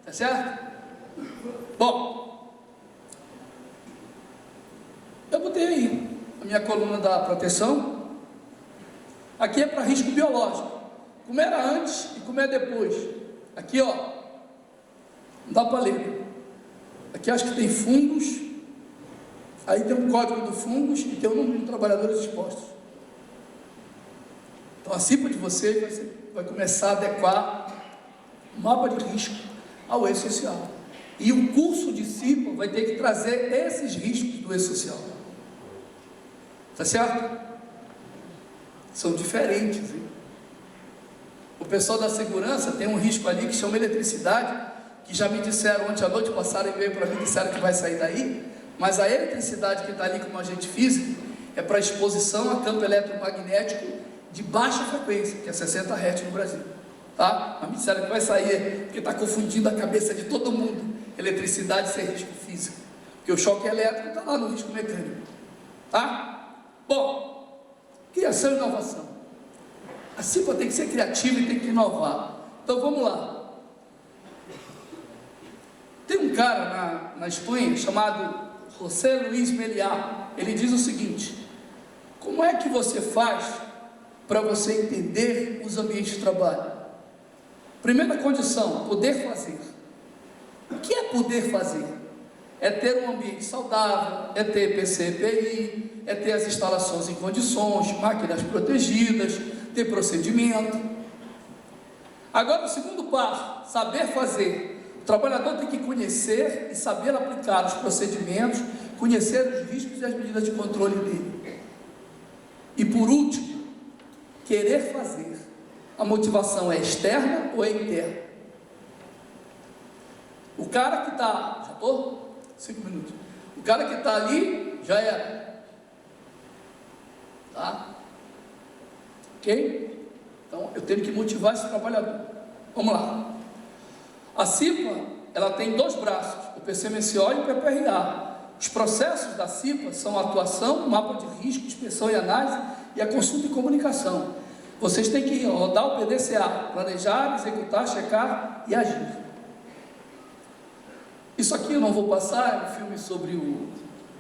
tá certo? Bom, botei aí a minha coluna da proteção. Aqui é para risco biológico, como era antes e como é depois. Aqui, ó, não dá para ler. Aqui acho que tem fungos, aí tem um código do fungos e tem o número de trabalhadores expostos. Então a CIPA de vocês vai começar a adequar o mapa de risco ao E-Social. E o curso de CIPA vai ter que trazer esses riscos do E-Social. Tá certo? São diferentes, hein? O pessoal da segurança tem um risco ali que chama eletricidade, que já me disseram ontem à noite, passaram e-mail para mim, disseram que vai sair daí, mas a eletricidade que está ali como agente físico é para exposição a campo eletromagnético de baixa frequência, que é 60 Hz no Brasil, tá? Mas me disseram que vai sair, porque está confundindo a cabeça de todo mundo, eletricidade sem risco físico, porque o choque elétrico está lá no risco mecânico, tá? Bom, criação e inovação. A CIPA tem que ser criativa e tem que inovar. Então vamos lá. Tem um cara na Espanha chamado José Luis Meliá. Ele diz o seguinte: como é que você faz para você entender os ambientes de trabalho? Primeira condição, poder fazer. O que é poder fazer? É ter um ambiente saudável, é ter PCPI, é ter as instalações em condições, máquinas protegidas, ter procedimento. Agora o segundo passo, saber fazer. O trabalhador tem que conhecer e saber aplicar os procedimentos, conhecer os riscos e as medidas de controle dele. E por último, querer fazer. A motivação é externa ou é interna? O cara que está, já estou? 5 minutos. O cara que está ali, já era. Tá? Ok? Então, eu tenho que motivar esse trabalhador. Vamos lá. A CIPA, ela tem 2 braços, o PCMSO e o PPRA. Os processos da CIPA são a atuação, mapa de risco, inspeção e análise e a consulta e comunicação. Vocês têm que rodar o PDCA, planejar, executar, checar e agir. Isso aqui eu não vou passar, é um filme sobre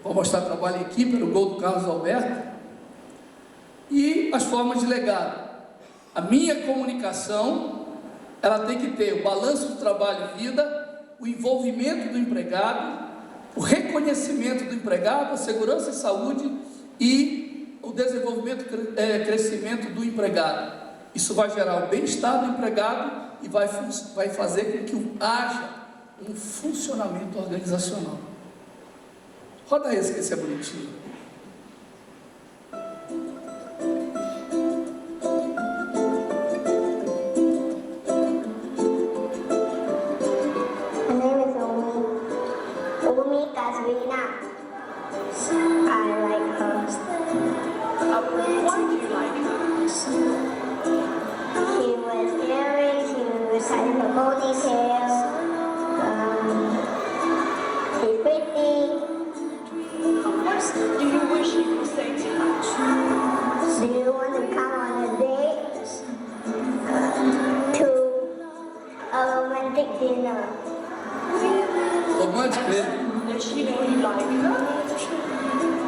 vou mostrar trabalho em equipe, era o gol do Carlos Alberto. E as formas de legado. A minha comunicação, ela tem que ter o balanço do trabalho e vida, o envolvimento do empregado, o reconhecimento do empregado, a segurança e saúde e o desenvolvimento e crescimento do empregado. Isso vai gerar o bem-estar do empregado e vai fazer com que haja um funcionamento organizacional. Roda esse, que esse é bonitinho.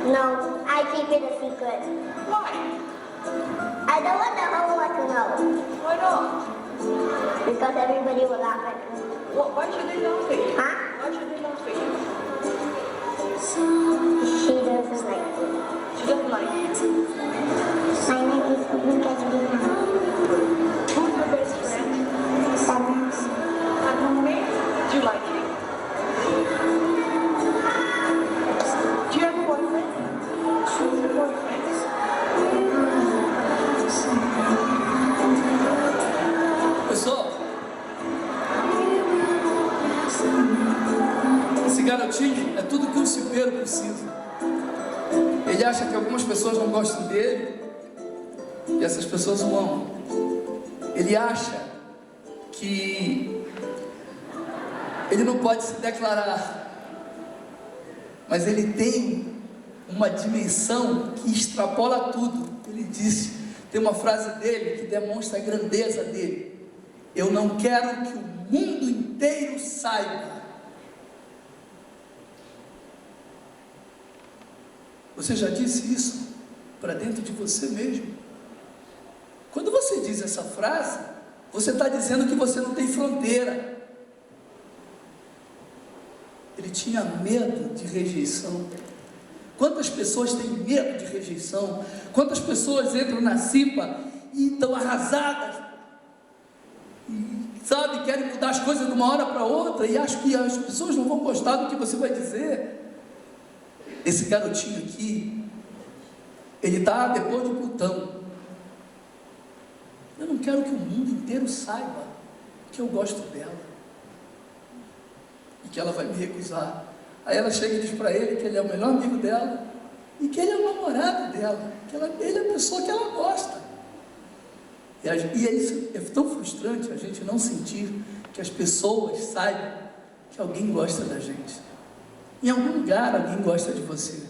No, I keep it a secret. Why? I don't want the whole world to know. Why not? Because everybody will laugh at me. Why should they laugh at you? Huh? Why should they laugh at you? She doesn't like it. She doesn't like it? My name is Katrina. Who's your best friend? Sam. And how many? Do you like it? Do you have a boyfriend? Who's your boyfriend?
Pessoal, esse garotinho é tudo que um cipeiro precisa. Ele acha que algumas pessoas não gostam dele e essas pessoas o amam. Ele acha que ele não pode se declarar, mas ele tem uma dimensão que extrapola tudo. Ele disse, tem uma frase dele que demonstra a grandeza dele: eu não quero que o mundo inteiro saiba Você já disse isso para dentro de você mesmo? Quando você diz essa frase, você está dizendo que você não tem fronteira. Ele tinha medo de rejeição. Quantas pessoas têm medo de rejeição? Quantas pessoas entram na CIPA e estão arrasadas? E, sabe, querem mudar as coisas de uma hora para outra e acham que as pessoas não vão gostar do que você vai dizer. Esse garotinho aqui, ele está depois de Plutão. Eu não quero que o mundo inteiro saiba que eu gosto dela e que ela vai me recusar. Aí ela chega e diz para ele que ele é o melhor amigo dela e que ele é o namorado dela, que ele é a pessoa que ela gosta. E é isso, é tão frustrante a gente não sentir que as pessoas saibam que alguém gosta da gente. Em algum lugar alguém gosta de você.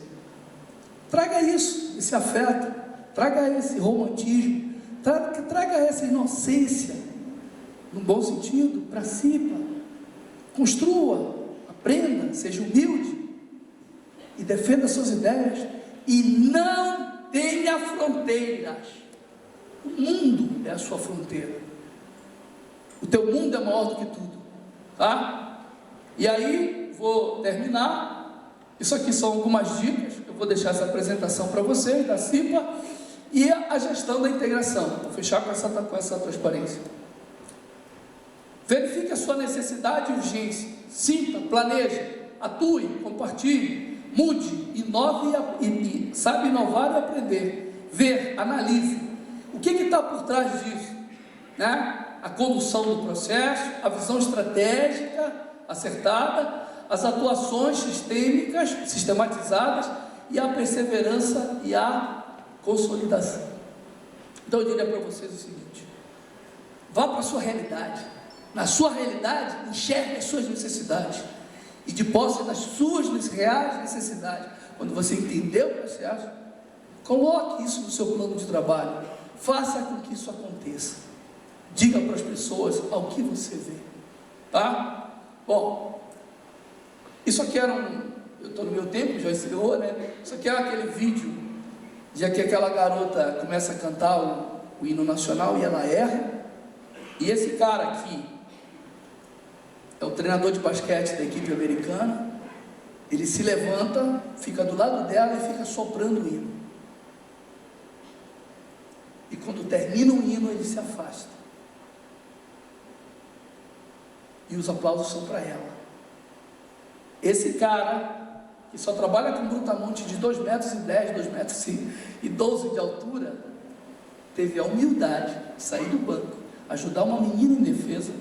Traga isso, esse afeto, traga esse romantismo, traga essa inocência, no bom sentido, para CIPA. Construa, aprenda, seja humilde e defenda suas ideias e não tenha fronteiras. O mundo é a sua fronteira. O teu mundo é maior do que tudo, tá? E aí, vou terminar. Isso aqui são algumas dicas. Eu vou deixar essa apresentação para vocês da CIPA e a gestão da integração. Vou fechar com essa transparência. Verifique a sua necessidade e urgência. Sinta, planeje, atue, compartilhe, mude, inove e saiba inovar e aprender. Ver, analise. O que está por trás disso? Né? A condução do processo, a visão estratégica acertada, as atuações sistêmicas, sistematizadas e a perseverança e a consolidação. Então eu diria para vocês o seguinte: vá para a sua realidade. Na sua realidade, enxergue as suas necessidades e de posse das suas reais necessidades. Quando você entender o processo, coloque isso no seu plano de trabalho. Faça com que isso aconteça. Diga para as pessoas ao que você vê. Tá? Bom, isso aqui era eu estou no meu tempo, já encerrou, né? Isso aqui era aquele vídeo de que aquela garota começa a cantar o hino nacional e ela erra. E esse cara aqui é o treinador de basquete da equipe americana. Ele se levanta, fica do lado dela e fica soprando o hino. E quando termina o hino, ele se afasta. E os aplausos são para ela. Esse cara, que só trabalha com brutamonte de 2,10 metros, 2,12 metros de altura, teve a humildade de sair do banco, ajudar uma menina em defesa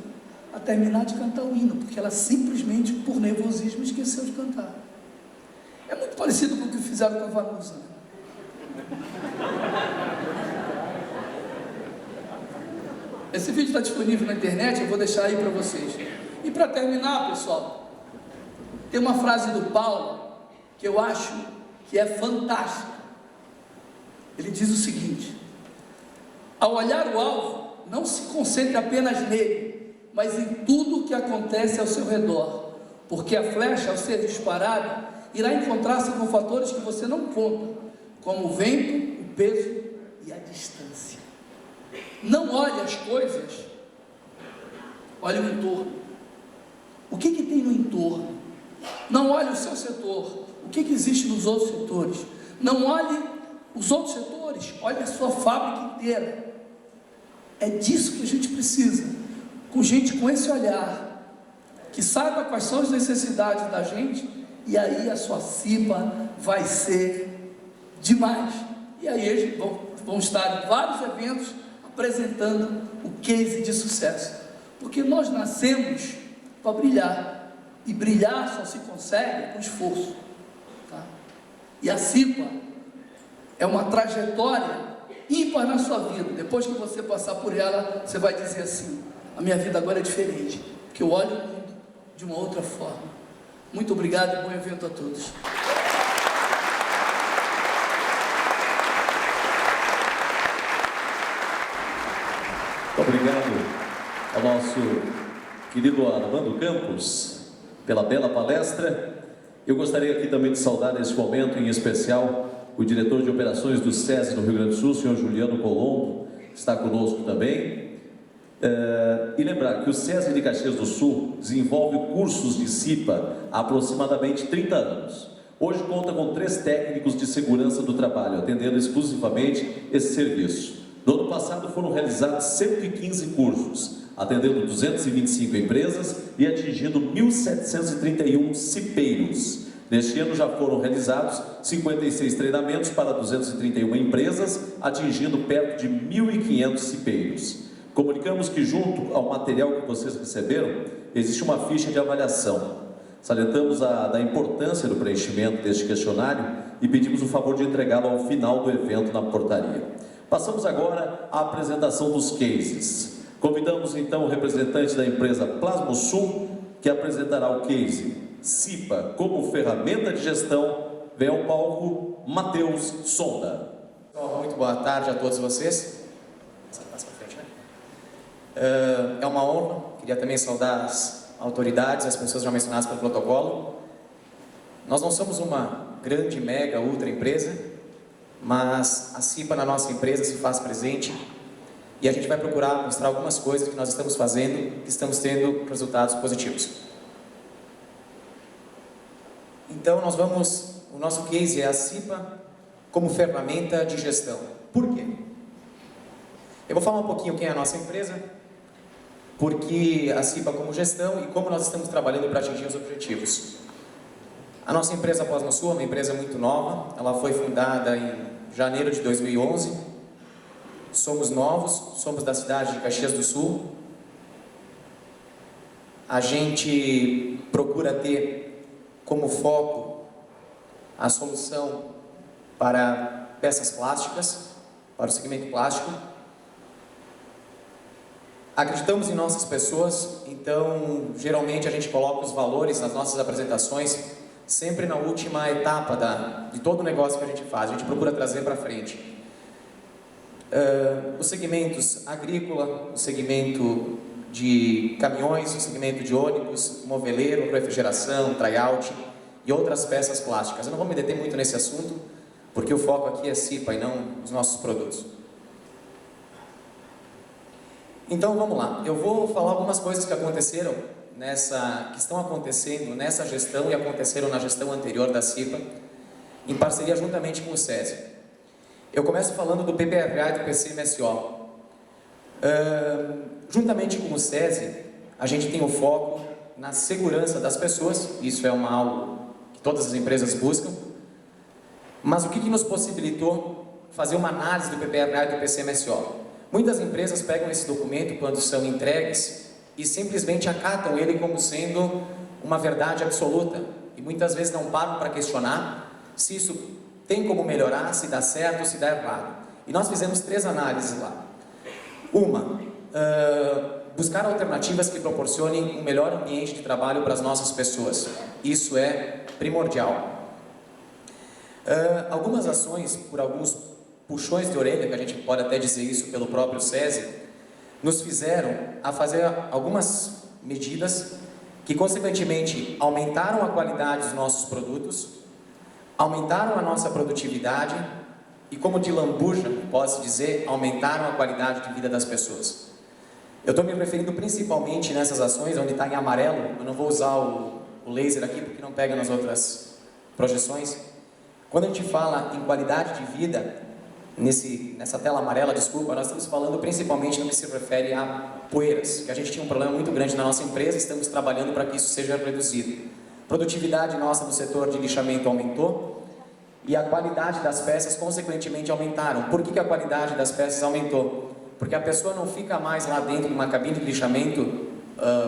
a terminar de cantar o hino, porque ela simplesmente, por nervosismo, esqueceu de cantar. É muito parecido com o que fizeram com a Vanusa. Esse vídeo está disponível na internet, eu vou deixar aí para vocês. E para terminar, pessoal, tem uma frase do Paulo que eu acho que é fantástica. Ele diz o seguinte: ao olhar o alvo, não se concentre apenas nele, mas em tudo o que acontece ao seu redor, porque a flecha, ao ser disparada, irá encontrar-se com fatores que você não conta, como o vento, o peso e a distância. Não olhe as coisas, olhe o entorno. O que tem no entorno? Não olhe o seu setor, o que existe nos outros setores. Não olhe os outros setores, olhe a sua fábrica inteira. É disso que a gente precisa, com gente com esse olhar, que saiba quais são as necessidades da gente, e aí a sua CIPA vai ser demais. E aí vão estar em vários eventos apresentando o case de sucesso, porque nós nascemos para brilhar, e brilhar só se consegue com esforço, tá? E a CIPA é uma trajetória ímpar na sua vida. Depois que você passar por ela, você vai dizer assim: a minha vida agora é diferente, porque eu olho o mundo de uma outra forma. Muito obrigado e bom evento a todos.
Obrigado ao nosso querido Armando Campos pela bela palestra. Eu gostaria aqui também de saudar nesse momento em especial o diretor de operações do SESI no Rio Grande do Sul, o senhor Juliano Colombo, que está conosco também. E lembrar que o SESI de Caxias do Sul desenvolve cursos de CIPA há aproximadamente 30 anos. Hoje conta com 3 técnicos de segurança do trabalho, atendendo exclusivamente esse serviço. No ano passado foram realizados 115 cursos, atendendo 225 empresas e atingindo 1.731 cipeiros. Neste ano já foram realizados 56 treinamentos para 231 empresas, atingindo perto de 1.500 cipeiros. Comunicamos que junto ao material que vocês receberam, existe uma ficha de avaliação. Salientamos da importância do preenchimento deste questionário e pedimos o favor de entregá-lo ao final do evento na portaria. Passamos agora à apresentação dos cases. Convidamos então o representante da empresa Plasmosul, que apresentará o case CIPA como ferramenta de gestão. Vem ao palco Matheus Sonda.
Muito boa tarde a todos vocês. É uma honra, queria também saudar as autoridades, as pessoas já mencionadas pelo protocolo. Nós não somos uma grande, mega, ultra empresa, mas a CIPA na nossa empresa se faz presente e a gente vai procurar mostrar algumas coisas que nós estamos fazendo e estamos tendo resultados positivos. Então o nosso case é a CIPA como ferramenta de gestão. Por quê? Eu vou falar um pouquinho quem é a nossa empresa, porque a CIPA como gestão e como nós estamos trabalhando para atingir os objetivos. A nossa empresa Plasmosul é uma empresa muito nova, ela foi fundada em janeiro de 2011, somos novos, somos da cidade de Caxias do Sul. A gente procura ter como foco a solução para peças plásticas, para o segmento plástico. Acreditamos em nossas pessoas, então geralmente a gente coloca os valores nas nossas apresentações sempre na última etapa de todo o negócio que a gente faz, a gente procura trazer para frente. Os segmentos agrícola, o segmento de caminhões, o segmento de ônibus, moveleiro, refrigeração, tryout e outras peças plásticas. Eu não vou me deter muito nesse assunto, porque o foco aqui é CIPA e não os nossos produtos. Então vamos lá, eu vou falar algumas coisas que aconteceram que estão acontecendo nessa gestão e aconteceram na gestão anterior da CIPA, em parceria juntamente com o SESI. Eu começo falando do PPRA e do PCMSO. Juntamente com o SESI, a gente tem o foco na segurança das pessoas, isso é algo que todas as empresas buscam, mas o que nos possibilitou fazer uma análise do PPRA e do PCMSO? Muitas empresas pegam esse documento quando são entregues e simplesmente acatam ele como sendo uma verdade absoluta e muitas vezes não param para questionar se isso tem como melhorar, se dá certo ou se dá errado. E nós fizemos 3 análises lá. Uma, buscar alternativas que proporcionem um melhor ambiente de trabalho para as nossas pessoas. Isso é primordial. Algumas ações, por alguns puxões de orelha, que a gente pode até dizer isso pelo próprio SESI, nos fizeram a fazer algumas medidas que, consequentemente, aumentaram a qualidade dos nossos produtos, aumentaram a nossa produtividade e, como de lambuja, posso dizer, aumentaram a qualidade de vida das pessoas. Eu estou me referindo principalmente nessas ações, onde está em amarelo, eu não vou usar o laser aqui porque não pega nas outras projeções. Quando a gente fala em qualidade de vida, nessa tela amarela, desculpa, nós estamos falando principalmente no que se refere a poeiras, que a gente tinha um problema muito grande na nossa empresa, estamos trabalhando para que isso seja reduzido. A produtividade nossa no setor de lixamento aumentou e a qualidade das peças, consequentemente, aumentaram. Por que a qualidade das peças aumentou? Porque a pessoa não fica mais lá dentro de uma cabine de lixamento,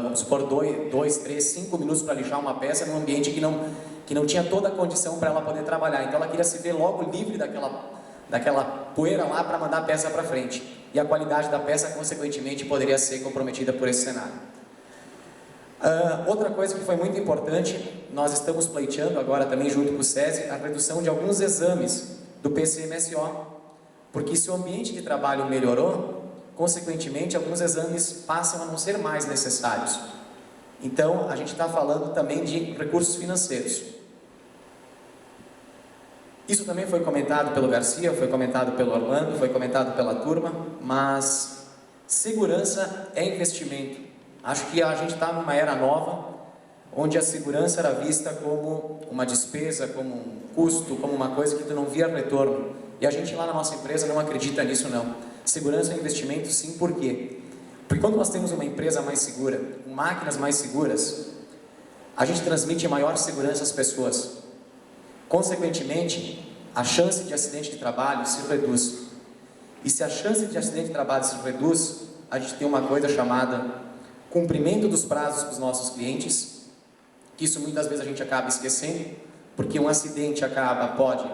vamos supor, 2, 3, 5 minutos para lixar uma peça num ambiente que não tinha toda a condição para ela poder trabalhar. Então ela queria se ver logo livre daquela poeira lá para mandar a peça para frente. E a qualidade da peça, consequentemente, poderia ser comprometida por esse cenário. Outra coisa que foi muito importante, nós estamos pleiteando agora também junto com o SESI a redução de alguns exames do PCMSO, porque se o ambiente de trabalho melhorou, consequentemente, alguns exames passam a não ser mais necessários. Então, a gente está falando também de recursos financeiros. Isso também foi comentado pelo Garcia, foi comentado pelo Orlando, foi comentado pela turma, mas segurança é investimento. Acho que a gente está numa era nova, onde a segurança era vista como uma despesa, como um custo, como uma coisa que tu não via retorno. E a gente lá na nossa empresa não acredita nisso não. Segurança é investimento sim, por quê? Porque quando nós temos uma empresa mais segura, com máquinas mais seguras, a gente transmite maior segurança às pessoas. Consequentemente, a chance de acidente de trabalho se reduz. E se a chance de acidente de trabalho se reduz, a gente tem uma coisa chamada cumprimento dos prazos para os nossos clientes, que isso muitas vezes a gente acaba esquecendo, porque um acidente pode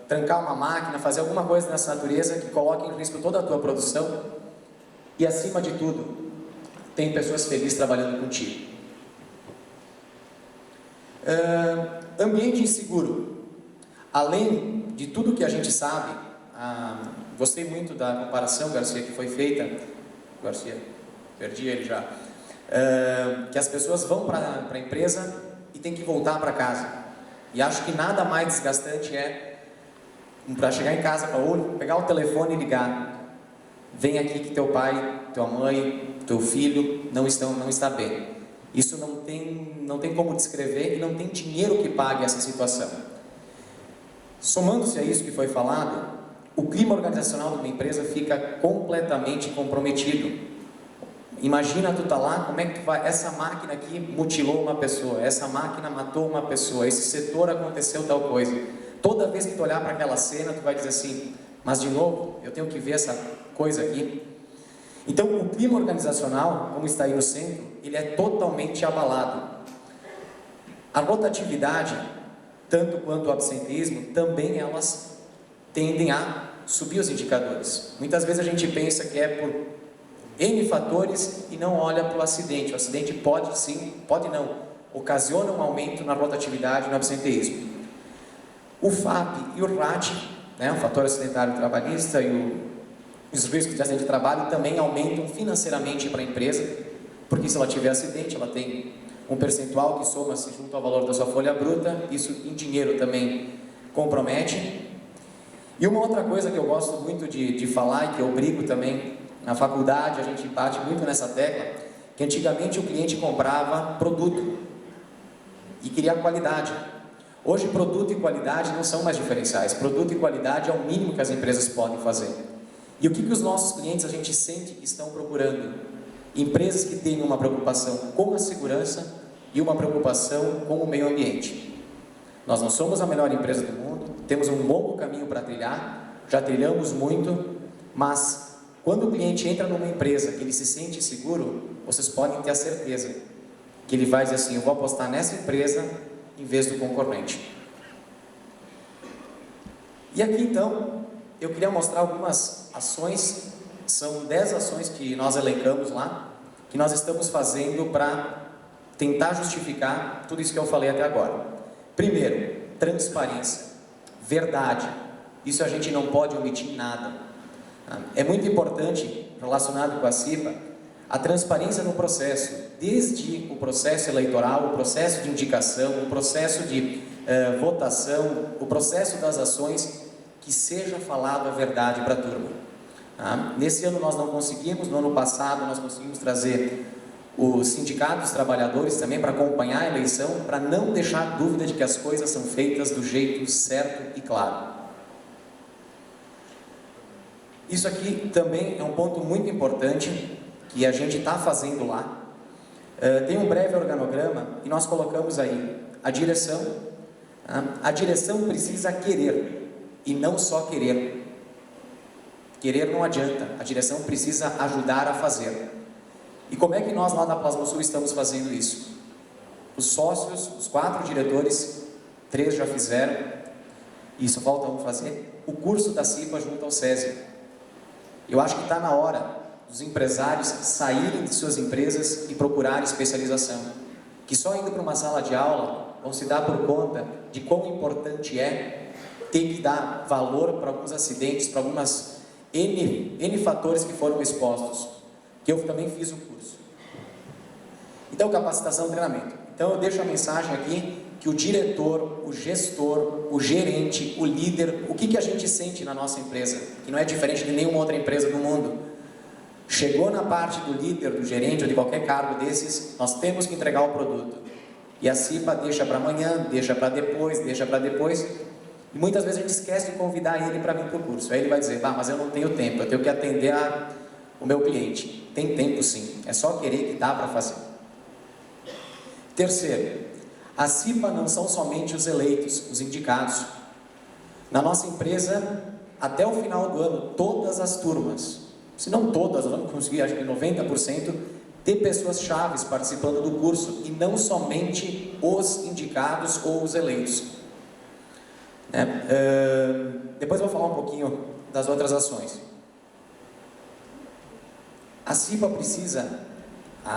trancar uma máquina, fazer alguma coisa nessa natureza que coloque em risco toda a tua produção e, acima de tudo, tem pessoas felizes trabalhando contigo. Ambiente inseguro. Além de tudo que a gente sabe, gostei muito da comparação, Garcia, que foi feita. Garcia, perdi ele já. Que as pessoas vão para a empresa e tem que voltar para casa. E acho que nada mais desgastante para chegar em casa, pegar o telefone e ligar. Vem aqui que teu pai, tua mãe, teu filho não está bem. Isso não tem como descrever e não tem dinheiro que pague essa situação. Somando-se a isso que foi falado, o clima organizacional de uma empresa fica completamente comprometido. Imagina tu tá lá, como é que tu vai, essa máquina aqui mutilou uma pessoa, essa máquina matou uma pessoa, esse setor aconteceu tal coisa. Toda vez que tu olhar para aquela cena, tu vai dizer assim, mas de novo, eu tenho que ver essa coisa aqui. Então, o clima organizacional, como está aí no centro, ele é totalmente abalado. A rotatividade, tanto quanto o absenteísmo, também elas tendem a subir os indicadores. Muitas vezes a gente pensa que é por N fatores e não olha para o acidente. O acidente pode sim, pode não, ocasiona um aumento na rotatividade e no absenteísmo. O FAP e o RAT, o fator acidentário trabalhista e os riscos de acidente de trabalho também aumentam financeiramente para a empresa, porque se ela tiver acidente, ela tem um percentual que soma-se junto ao valor da sua folha bruta, isso em dinheiro também compromete. E uma outra coisa que eu gosto muito de falar e que eu brigo também na faculdade, a gente bate muito nessa tecla, que antigamente o cliente comprava produto e queria qualidade. Hoje produto e qualidade não são mais diferenciais, produto e qualidade é o mínimo que as empresas podem fazer. E o que os nossos clientes a gente sente que estão procurando? Empresas que têm uma preocupação com a segurança e uma preocupação com o meio ambiente. Nós não somos a melhor empresa do mundo, temos um longo caminho para trilhar, já trilhamos muito, mas quando o cliente entra numa empresa que ele se sente seguro, vocês podem ter a certeza que ele vai dizer assim, eu vou apostar nessa empresa em vez do concorrente. E aqui então, eu queria mostrar algumas ações, são 10 ações que nós elencamos lá, que nós estamos fazendo para tentar justificar tudo isso que eu falei até agora. Primeiro, transparência, verdade, isso a gente não pode omitir nada. É muito importante, relacionado com a CIPA, a transparência no processo, desde o processo eleitoral, o processo de indicação, o processo de votação, o processo das ações, que seja falado a verdade para a turma. Nesse ano nós não conseguimos, no ano passado nós conseguimos trazer os sindicatos dos trabalhadores também para acompanhar a eleição, para não deixar dúvida de que as coisas são feitas do jeito certo e claro. Isso aqui também é um ponto muito importante que a gente está fazendo lá. Tem um breve organograma e nós colocamos aí a direção. A direção precisa querer e não só querer. Querer não adianta, a direção precisa ajudar a fazer. E como é que nós lá na Plasma Sul estamos fazendo isso? Os sócios, os 4 diretores, 3 já fizeram, e só falta um fazer, o curso da CIPA junto ao SESI. Eu acho que está na hora dos empresários saírem de suas empresas e procurarem especialização. Que só indo para uma sala de aula vão se dar por conta de quão importante é ter que dar valor para alguns acidentes, para algumas N fatores que foram expostos, que eu também fiz o curso. Então, capacitação e treinamento. Então, eu deixo a mensagem aqui que o diretor, o gestor, o gerente, o líder, o que a gente sente na nossa empresa, que não é diferente de nenhuma outra empresa do mundo. Chegou na parte do líder, do gerente ou de qualquer cargo desses, nós temos que entregar o produto. E a CIPA deixa para amanhã, deixa para depois, e muitas vezes a gente esquece de convidar ele para vir para o curso. Aí ele vai dizer, mas eu não tenho tempo, eu tenho que atender o meu cliente. Tem tempo sim, é só querer que dá para fazer. Terceiro, a CIPA não são somente os eleitos, os indicados. Na nossa empresa, até o final do ano, todas as turmas, se não todas, nós vamos conseguir, acho que 90%, ter pessoas chaves participando do curso, e não somente os indicados ou os eleitos. Depois eu vou falar um pouquinho das outras ações. A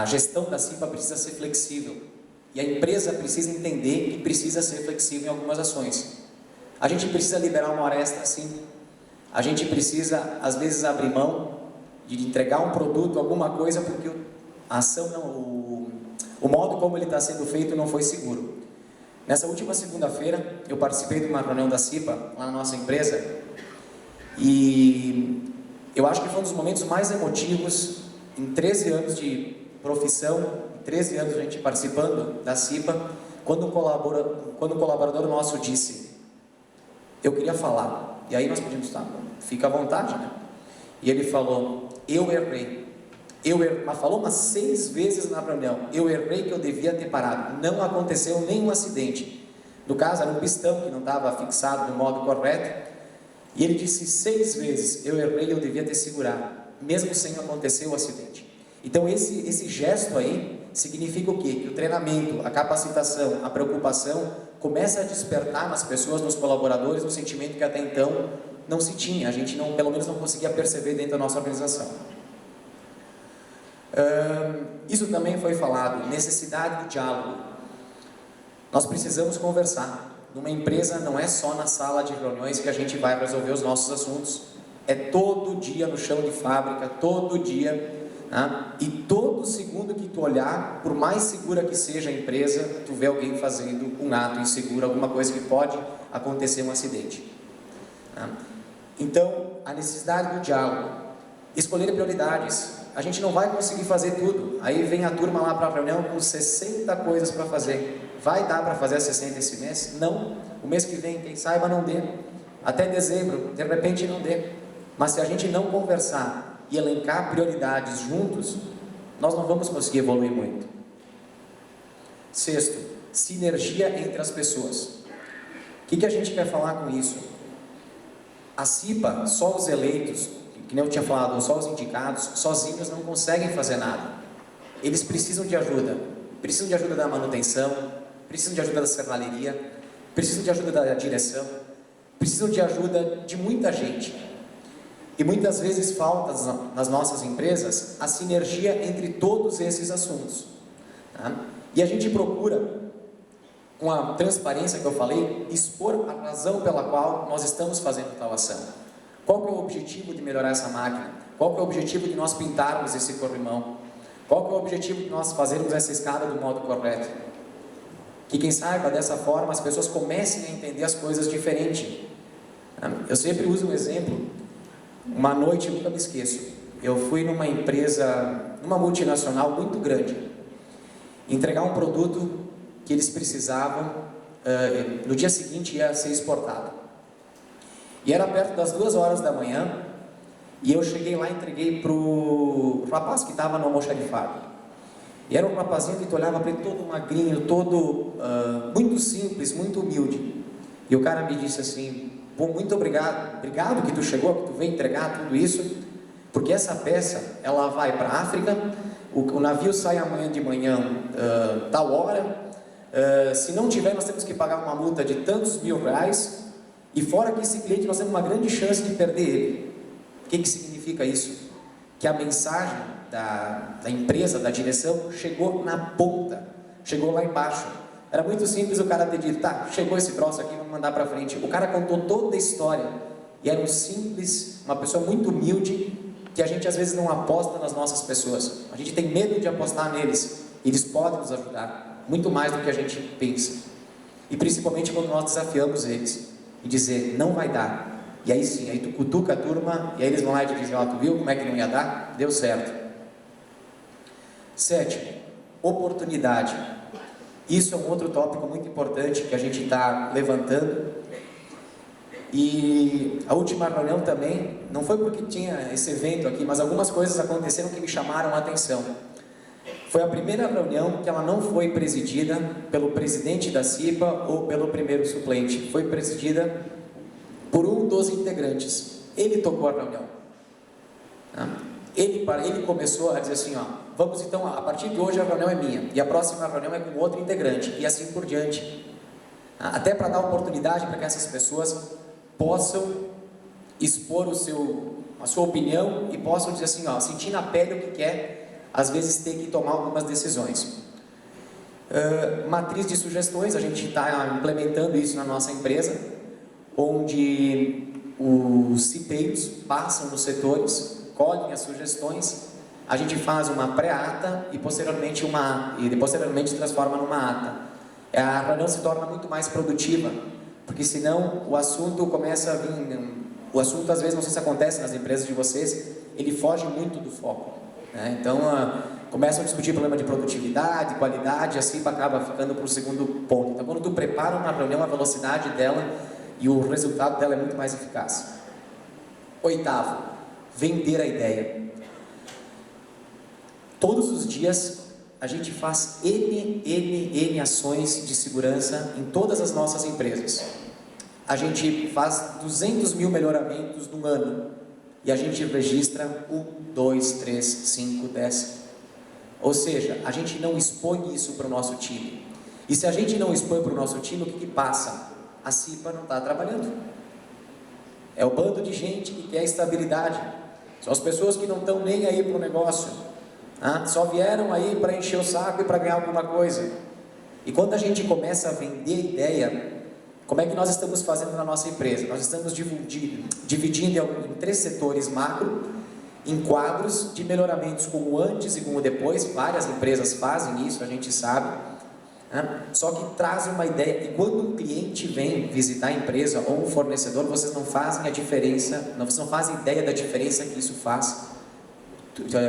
gestão da CIPA precisa ser flexível. E a empresa precisa entender que precisa ser flexível em algumas ações. A gente precisa liberar uma hora extra, sim. A gente precisa, às vezes, abrir mão de entregar um produto, alguma coisa, porque a ação o modo como ele está sendo feito não foi seguro. Nessa última segunda-feira, eu participei de uma reunião da CIPA, lá na nossa empresa, e eu acho que foi um dos momentos mais emotivos em 13 anos de profissão, 13 anos a gente participando da CIPA, quando um colaborador nosso disse, eu queria falar, e aí nós pedimos, tá, fica à vontade, né? E ele falou, eu errei, mas falou umas 6 vezes na reunião, eu errei que eu devia ter parado, não aconteceu nenhum acidente, no caso era um pistão que não estava fixado no modo correto, e ele disse 6 vezes, eu errei, eu devia ter segurado, mesmo sem acontecer o acidente. Então esse gesto aí significa o quê? Que o treinamento, a capacitação, a preocupação começa a despertar nas pessoas, nos colaboradores, um sentimento que até então não se tinha, a gente não, pelo menos não conseguia perceber dentro da nossa organização. Isso também foi falado, necessidade do diálogo. Nós precisamos conversar. Numa empresa não é só na sala de reuniões que a gente vai resolver os nossos assuntos, é todo dia no chão de fábrica, todo dia. E todo segundo que tu olhar, por mais segura que seja a empresa, tu vê alguém fazendo um ato inseguro, alguma coisa que pode acontecer um acidente. Então, a necessidade do diálogo, escolher prioridades. A gente não vai conseguir fazer tudo. Aí vem a turma lá para a reunião com 60 coisas para fazer. Vai dar para fazer as 60 esse mês? Não. O mês que vem, quem saiba, não dê. Até dezembro, de repente não dê. Mas se a gente não conversar e elencar prioridades juntos, nós não vamos conseguir evoluir muito. Sexto, sinergia entre as pessoas. O que a gente quer falar com isso? A CIPA, só os eleitos, que nem eu tinha falado, só os indicados, sozinhos não conseguem fazer nada. Eles precisam de ajuda. Precisam de ajuda da manutenção, precisam de ajuda da serralheria, precisam de ajuda da direção, precisam de ajuda de muita gente. E muitas vezes falta nas nossas empresas a sinergia entre todos esses assuntos. E a gente procura, com a transparência que eu falei, expor a razão pela qual nós estamos fazendo tal ação. Qual que é o objetivo de melhorar essa máquina? Qual que é o objetivo de nós pintarmos esse corrimão? Qual que é o objetivo de nós fazermos essa escada do modo correto? Que quem saiba, dessa forma, as pessoas comecem a entender as coisas diferente. Eu sempre uso um exemplo. Uma noite, eu nunca me esqueço, eu fui numa empresa, numa multinacional muito grande, entregar um produto que eles precisavam, no dia seguinte ia ser exportado. E era perto das 2 horas da manhã, e eu cheguei lá e entreguei para o rapaz que estava no almoxarifado. E era um rapazinho que tu olhava para ele todo magrinho, todo muito simples, muito humilde. E o cara me disse assim, pô, muito obrigado que tu chegou, que tu veio entregar tudo isso, porque essa peça, ela vai para a África, o navio sai amanhã de manhã, tal hora, se não tiver, nós temos que pagar uma multa de tantos R$1.000, e fora que esse cliente, nós temos uma grande chance de perder ele. O que significa isso? Que a mensagem da empresa, da direção, chegou na ponta, chegou lá embaixo. Era muito simples o cara ter dito, tá, chegou esse troço aqui, vamos mandar para frente. O cara contou toda a história, e era um simples, uma pessoa muito humilde, que a gente às vezes não aposta nas nossas pessoas. A gente tem medo de apostar neles, eles podem nos ajudar, muito mais do que a gente pensa. E principalmente quando nós desafiamos eles e dizer, não vai dar. E aí sim, aí tu cutuca a turma e aí eles vão lá e te dizem, ó, tu viu como é que não ia dar? Deu certo. Sétimo, oportunidade. Isso é um outro tópico muito importante que a gente está levantando. E a última reunião também, não foi porque tinha esse evento aqui, mas algumas coisas aconteceram que me chamaram a atenção. Foi a primeira reunião que ela não foi presidida pelo presidente da CIPA ou pelo primeiro suplente. Foi presidida por um dos integrantes. Ele tocou a reunião. Ele começou a dizer assim, ó, vamos então, a partir de hoje a reunião é minha, e a próxima reunião é com outro integrante, e assim por diante. Até para dar oportunidade para que essas pessoas possam expor a sua opinião e possam dizer assim, ó, sentir na pele o que quer, às vezes ter que tomar algumas decisões. Matriz de sugestões, a gente está implementando isso na nossa empresa, onde os citeiros passam nos setores, colhem as sugestões, a gente faz uma pré-ata e posteriormente transforma numa ata. A reunião se torna muito mais produtiva, porque senão o assunto começa a vir, o assunto às vezes, não sei se acontece nas empresas de vocês, ele foge muito do foco, né? Então começam a discutir problema de produtividade, qualidade, assim acaba ficando para o segundo ponto. Então quando tu prepara uma reunião, a velocidade dela e o resultado dela é muito mais eficaz. Oitavo, vender a ideia. Todos os dias a gente faz N ações de segurança em todas as nossas empresas. A gente faz 200 mil melhoramentos no ano e a gente registra 1, 2, 3, 5, 10. Ou seja, a gente não expõe isso para o nosso time. E se a gente não expõe para o nosso time, o que passa? A CIPA não está trabalhando. É o bando de gente que quer estabilidade. São as pessoas que não estão nem aí para o negócio. Só vieram aí para encher o saco e para ganhar alguma coisa. E quando a gente começa a vender ideia, como é que nós estamos fazendo na nossa empresa? Nós estamos dividindo em 3 setores macro, em quadros de melhoramentos com o antes e com o depois. Várias empresas fazem isso, a gente sabe. Só que traz uma ideia, e quando um cliente vem visitar a empresa ou um fornecedor, vocês não fazem a diferença, vocês não fazem ideia da diferença que isso faz.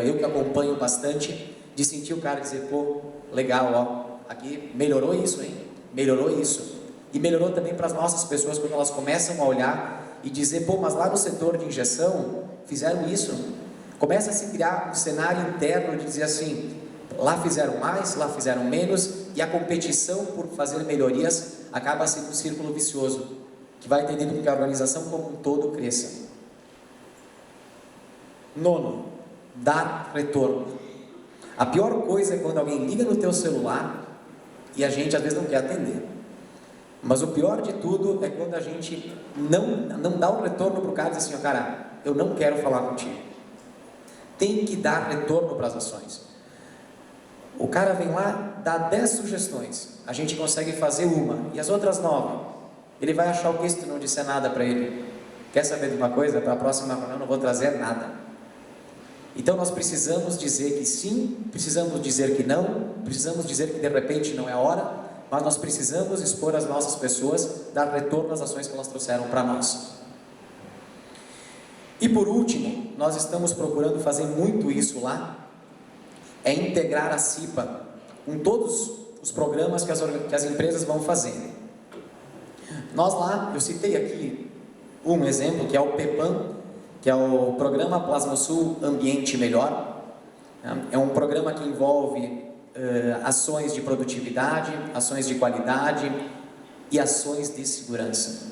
Eu que acompanho bastante, de sentir o cara dizer, pô, legal, ó, aqui melhorou isso, hein? Melhorou isso. E melhorou também para as nossas pessoas quando elas começam a olhar e dizer, pô, mas lá no setor de injeção fizeram isso. Começa a se criar um cenário interno de dizer assim, lá fizeram mais, lá fizeram menos, e a competição por fazer melhorias acaba sendo um círculo vicioso, que vai tendendo com que a organização como um todo cresça. Nono, dar retorno. A pior coisa é quando alguém liga no teu celular e a gente às vezes não quer atender. Mas o pior de tudo é quando a gente não dá um retorno para o cara e diz assim, ó, cara, eu não quero falar contigo. Tem que dar retorno para as ações. O cara vem lá, dá 10 sugestões, a gente consegue fazer uma, e as outras 9, ele vai achar o que se tu não disser nada para ele? Quer saber de uma coisa? Para a próxima reunião eu não vou trazer nada. Então nós precisamos dizer que sim, precisamos dizer que não, precisamos dizer que de repente não é a hora, mas nós precisamos expor as nossas pessoas, dar retorno às ações que elas trouxeram para nós. E por último, nós estamos procurando fazer muito isso lá, é integrar a CIPA com todos os programas que as empresas vão fazer. Nós lá, eu citei aqui um exemplo, que é o PEPAM, que é o Programa Plasmosul Ambiente Melhor. É um programa que envolve ações de produtividade, ações de qualidade e ações de segurança.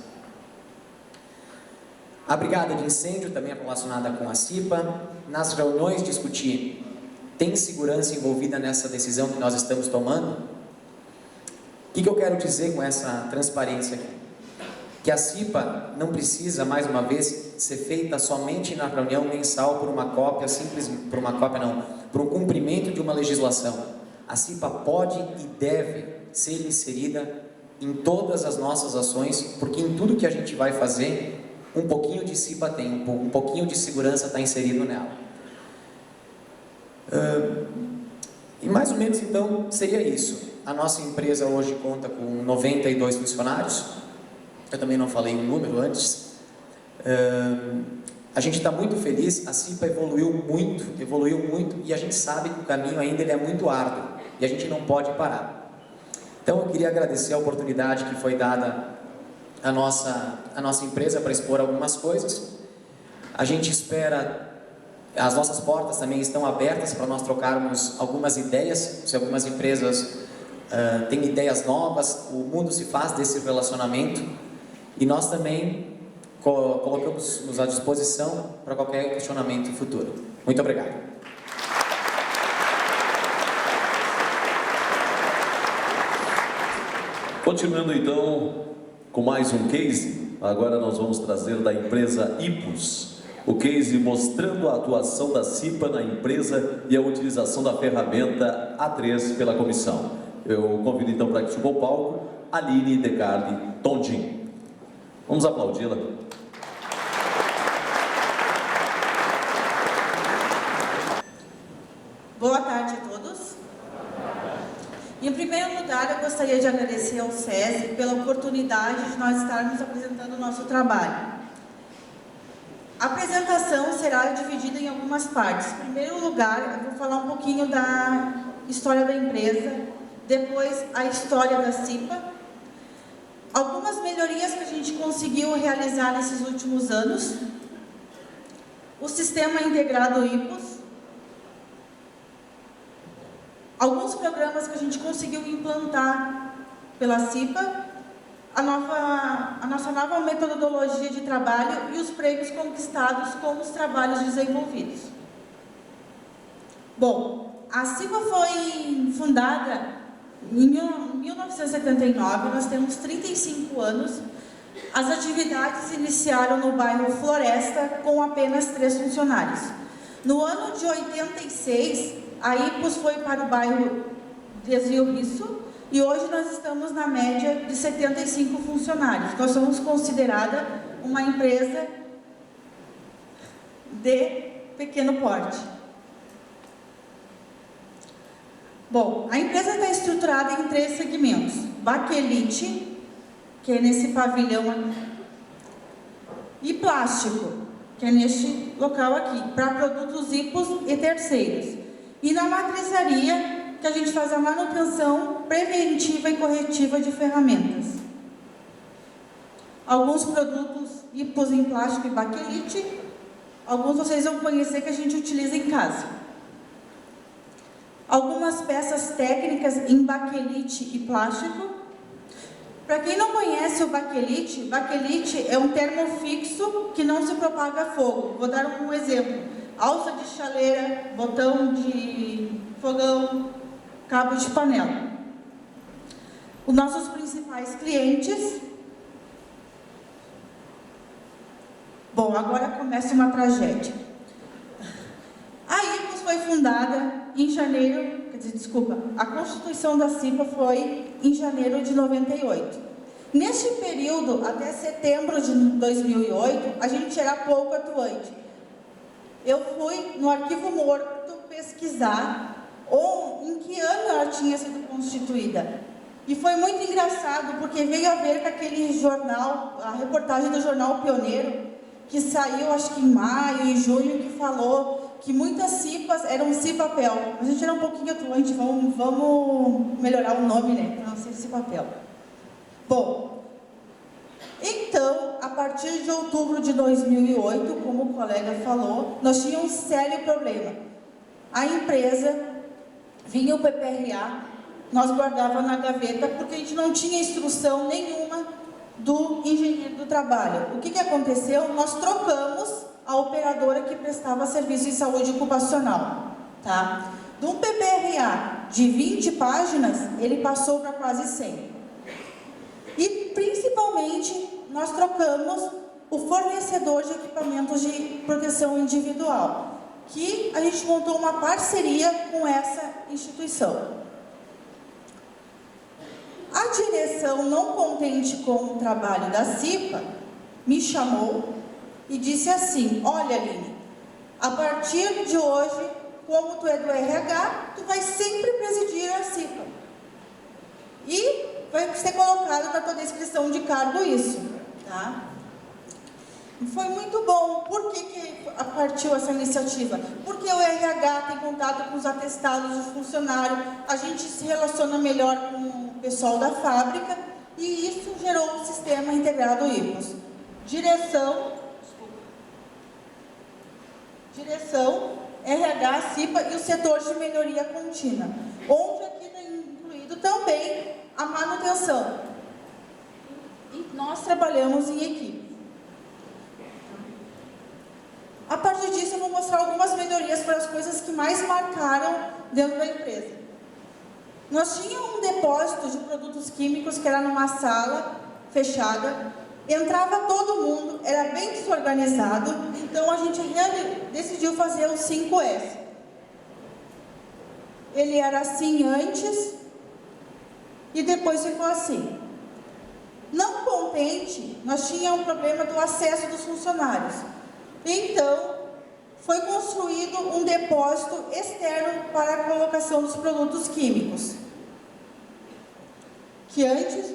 A brigada de incêndio também é relacionada com a CIPA. Nas reuniões discutir, tem segurança envolvida nessa decisão que nós estamos tomando? O que eu quero dizer com essa transparência aqui? Que a CIPA não precisa, mais uma vez, ser feita somente na reunião mensal por uma cópia, por um cumprimento de uma legislação. A CIPA pode e deve ser inserida em todas as nossas ações, porque em tudo que a gente vai fazer, um pouquinho de CIPA tem, um pouquinho de segurança está inserido nela. E mais ou menos então seria isso. a nossa empresa hoje conta com 92 funcionários. Eu também não falei o número antes. A gente está muito feliz, a CIPA evoluiu muito e a gente sabe que o caminho ainda ele é muito árduo e a gente não pode parar. Então eu queria agradecer a oportunidade que foi dada à nossa empresa para expor algumas coisas. A gente espera, as nossas portas também estão abertas para nós trocarmos algumas ideias, se algumas empresas têm ideias novas, o mundo se faz desse relacionamento e nós também colocamos-nos à disposição para qualquer questionamento futuro. Muito obrigado.
Continuando então com mais um case, agora nós vamos trazer da empresa Ipus. O case mostrando a atuação da CIPA na empresa e a utilização da ferramenta A3 pela comissão. Eu convido então para que suba ao palco Aline Decarli Tondim. Vamos aplaudi-la.
Boa tarde a todos. Em primeiro lugar, eu gostaria de agradecer ao SESI pela oportunidade de nós estarmos apresentando o nosso trabalho. A apresentação será dividida em algumas partes. Em primeiro lugar, eu vou falar um pouquinho da história da empresa, depois a história da CIPA, algumas melhorias que a gente conseguiu realizar nesses últimos anos, o sistema integrado Ipus, alguns programas que a gente conseguiu implantar pela CIPA, a nossa nova metodologia de trabalho e os prêmios conquistados com os trabalhos desenvolvidos. Bom, a CIPA foi fundada em 1979, nós temos 35 anos. As atividades iniciaram no bairro Floresta com apenas 3 funcionários. No ano de 86, a Ipus foi para o bairro Desvio Risso e hoje nós estamos na média de 75 funcionários. Nós somos considerada uma empresa de pequeno porte. Bom, a empresa está estruturada em 3 segmentos. Baquelite, que é nesse pavilhão aqui, e plástico, que é neste local aqui, para produtos Ipus e terceiros. E na matrizaria, que a gente faz a manutenção preventiva e corretiva de ferramentas. Alguns produtos Ipus em plástico e baquelite, alguns vocês vão conhecer que a gente utiliza em casa. Algumas peças técnicas em baquelite e plástico. Para quem não conhece o baquelite, baquelite é um termo fixo que não se propaga a fogo. Vou dar um exemplo. Alça de chaleira, botão de fogão, cabo de panela. Os nossos principais clientes. Bom, agora começa uma tragédia. A Ipus foi fundada em janeiro, a Constituição da CIPA foi em janeiro de 98. Neste período, até setembro de 2008, a gente era pouco atuante. Eu fui no Arquivo Morto pesquisar em que ano ela tinha sido constituída. E foi muito engraçado, porque veio a ver com aquele jornal, a reportagem do jornal Pioneiro, que saiu acho que em maio e junho, que falou que muitas CIPAs eram CIPAPEL. A gente era um pouquinho atuante, vamos melhorar o nome, né? Para não ser CIPAPEL. Bom, então, a partir de outubro de 2008, como o colega falou, nós tínhamos um sério problema. A empresa vinha o PPRA, nós guardávamos na gaveta, porque a gente não tinha instrução nenhuma do engenheiro do trabalho. O que aconteceu? Nós trocamos a operadora que prestava serviço em saúde ocupacional. Tá? De um PPRA de 20 páginas, ele passou para quase 100. E, principalmente, nós trocamos o fornecedor de equipamentos de proteção individual, que a gente montou uma parceria com essa instituição. A direção, não contente com o trabalho da CIPA, me chamou e disse assim: olha, Aline, a partir de hoje, como tu é do RH, tu vai sempre presidir a CIPA. E vai ser colocado na tua descrição de cargo isso, tá? Foi muito bom. Por que partiu essa iniciativa? Porque o RH tem contato com os atestados do funcionário, a gente se relaciona melhor com o pessoal da fábrica e isso gerou um sistema integrado IPOS. Direção, RH, CIPA e o setor de melhoria contínua, onde aqui está incluído também a manutenção. E nós trabalhamos em equipe. A partir disso, eu vou mostrar algumas melhorias para as coisas que mais marcaram dentro da empresa. Nós tínhamos um depósito de produtos químicos que era numa sala fechada, entrava todo mundo, era bem desorganizado, então a gente decidiu fazer o 5S. Ele era assim antes e depois ficou assim. Não contente, nós tínhamos um problema do acesso dos funcionários. Então, foi construído um depósito externo para a colocação dos produtos químicos. Que antes,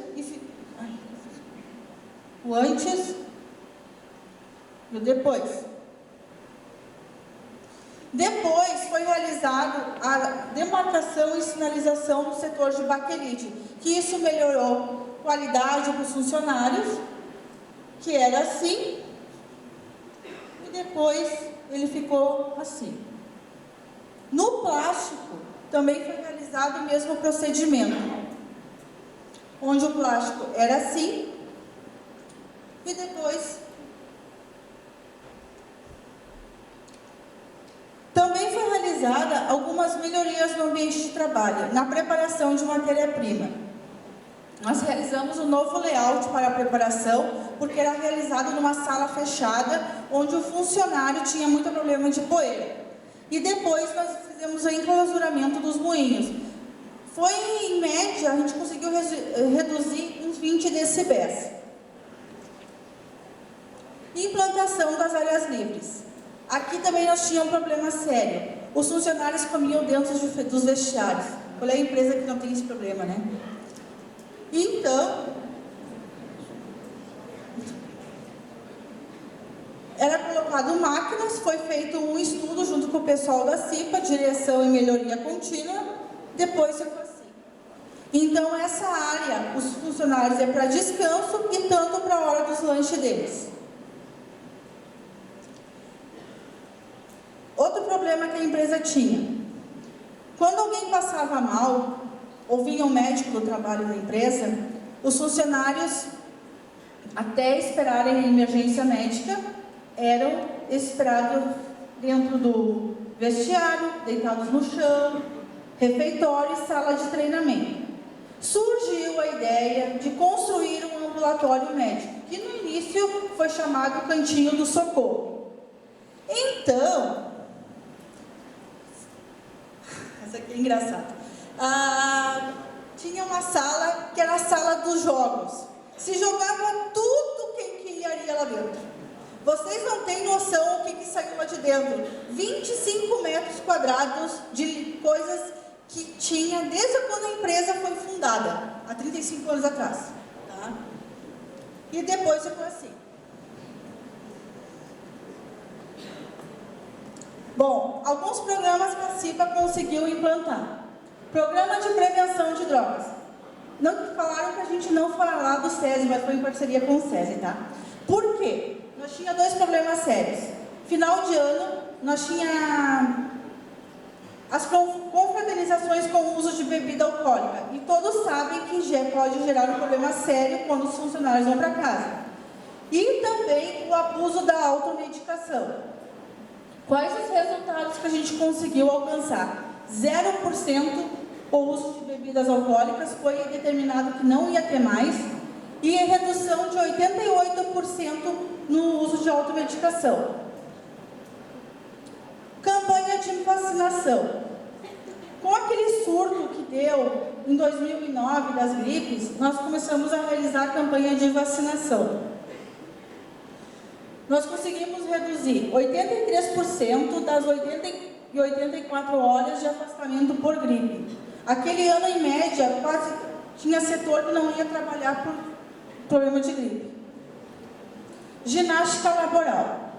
o antes e o depois. Depois foi realizado a demarcação e sinalização do setor de baquelite, que isso melhorou a qualidade para os funcionários, que era assim, e depois ele ficou assim. No plástico, também foi realizado o mesmo procedimento, onde o plástico era assim, e depois também foi realizada algumas melhorias no ambiente de trabalho, na preparação de matéria-prima. Nós realizamos um novo layout para a preparação, porque era realizado numa sala fechada, onde o funcionário tinha muito problema de poeira. E depois nós fizemos o enclausuramento dos moinhos. Foi, em média, a gente conseguiu reduzir uns 20 decibéis. Implantação das áreas livres. Aqui também nós tínhamos um problema sério. Os funcionários comiam dentro dos vestiários. Qual é a empresa que não tem esse problema, né? Então, era colocado máquinas, foi feito um estudo junto com o pessoal da CIPA, direção e melhoria contínua, depois ficou assim. Então, essa área, os funcionários é para descanso e tanto para a hora dos lanches deles. Outro problema que a empresa tinha, quando alguém passava mal, ou vinha um médico do trabalho da empresa, os funcionários, até esperarem a emergência médica, eram esperados dentro do vestiário, deitados no chão, refeitório e sala de treinamento. Surgiu a ideia de construir um ambulatório médico, que no início foi chamado Cantinho do Socorro. Então, essa aqui é engraçada. Tinha uma sala que era a sala dos jogos. Se jogava tudo quem queria lá dentro. Vocês não têm noção o que saiu lá de dentro. 25 metros quadrados de coisas que tinha desde quando a empresa foi fundada, há 35 anos atrás. Tá? E depois ficou assim. Bom, alguns programas que a CIPA conseguiu implantar. Programa de prevenção de drogas. Não falaram que a gente não falar do SESI, mas foi em parceria com o SESI, tá? Por quê? Nós tínhamos dois problemas sérios. Final de ano, nós tínhamos as confraternizações com o uso de bebida alcoólica. E todos sabem que pode gerar um problema sério quando os funcionários vão para casa. E também o abuso da automedicação. Quais os resultados que a gente conseguiu alcançar? 0% o uso de bebidas alcoólicas, foi determinado que não ia ter mais, e a redução de 88% no uso de automedicação. Campanha de vacinação. Com aquele surto que deu em 2009 das gripes, nós começamos a realizar a campanha de vacinação. Nós conseguimos reduzir 83% das 84 horas de afastamento por gripe. Aquele ano, em média, quase tinha setor que não ia trabalhar por problema de gripe. Ginástica laboral.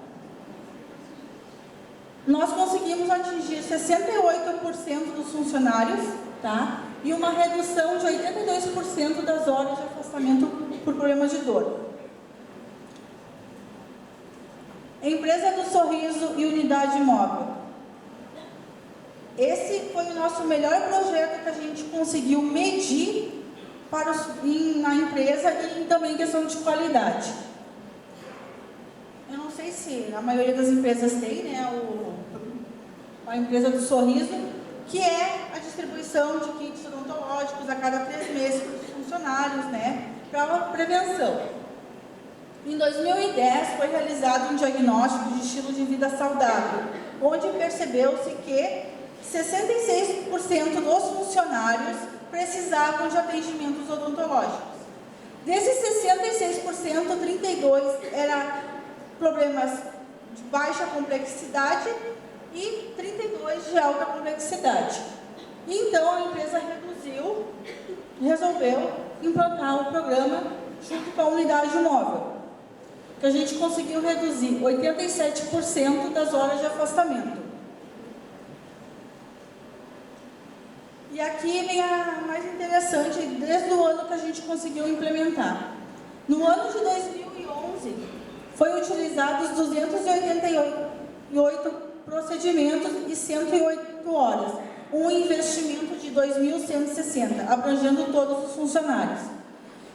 Nós conseguimos atingir 68% dos funcionários, tá? E uma redução de 82% das horas de afastamento por problema de dor. Empresa do Sorriso e Unidade Móvel. Esse foi o nosso melhor projeto que a gente conseguiu medir na empresa e também em questão de qualidade. Eu não sei se a maioria das empresas tem, né, a empresa do Sorriso, que é a distribuição de kits odontológicos a cada 3 meses para os funcionários, né, para prevenção. Em 2010 foi realizado um diagnóstico de estilo de vida saudável, onde percebeu-se que 66% dos funcionários precisavam de atendimentos odontológicos. Desses 66%, 32% era problemas de baixa complexidade e 32% de alta complexidade. Então a empresa resolveu implantar o programa junto com a unidade móvel, que a gente conseguiu reduzir 87% das horas de afastamento. E aqui vem a mais interessante, desde o ano que a gente conseguiu implementar. No ano de 2011, foi utilizados 288 procedimentos e 108 horas, um investimento de 2.160, abrangendo todos os funcionários.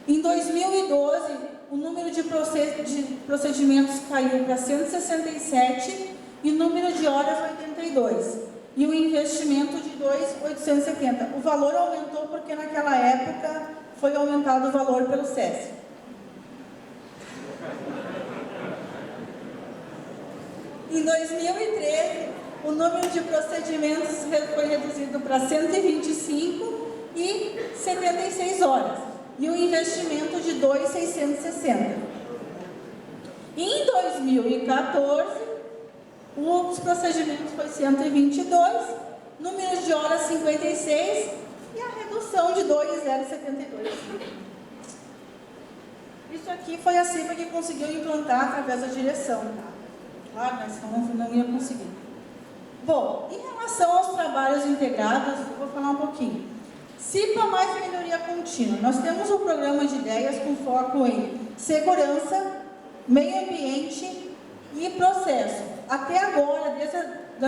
Em 2012, o número de procedimentos caiu para 167 e o número de horas 82. E o investimento de 2.870. O valor aumentou porque naquela época foi aumentado o valor pelo SESC. Em 2013, o número de procedimentos foi reduzido para 125 e 76 horas. E o investimento de 2.660. Em 2014, os procedimentos foi 122, números de horas 56 e a redução de 2.072. Isso aqui foi a CIPA que conseguiu implantar através da direção, tá? Claro, mas não ia conseguir. Bom, em relação aos trabalhos integrados, eu vou falar um pouquinho. CIPA mais melhoria contínua. Nós temos um programa de ideias com foco em segurança, meio ambiente e processo. Até agora, desde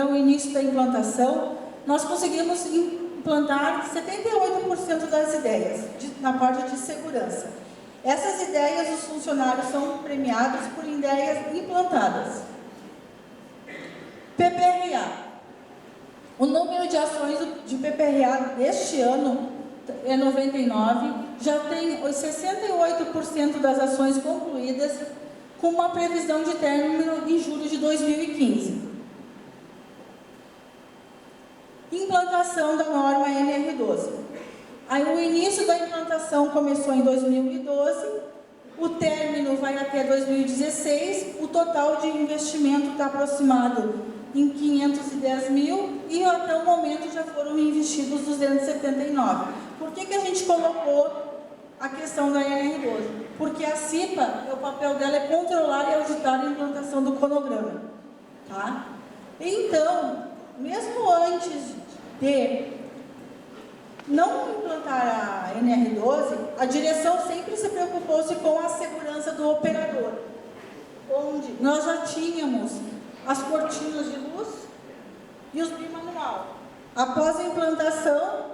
o início da implantação, nós conseguimos implantar 78% das ideias na parte de segurança. Essas ideias, os funcionários são premiados por ideias implantadas. PPRA. O número de ações de PPRA deste ano é 99, já tem os 68% das ações concluídas, com uma previsão de término em julho de 2015. Implantação da norma NR12. Aí, o início da implantação começou em 2012, o término vai até 2016, o total de investimento está aproximado em 510 mil e até o momento já foram investidos 279. Por que a gente colocou a questão da NR12? Porque a CIPA, o papel dela é controlar e auditar a implantação do cronograma, tá? Então, mesmo antes de não implantar a NR12, a direção sempre se preocupou-se com a segurança do operador, onde nós já tínhamos as cortinas de luz e os bimanual. Após a implantação,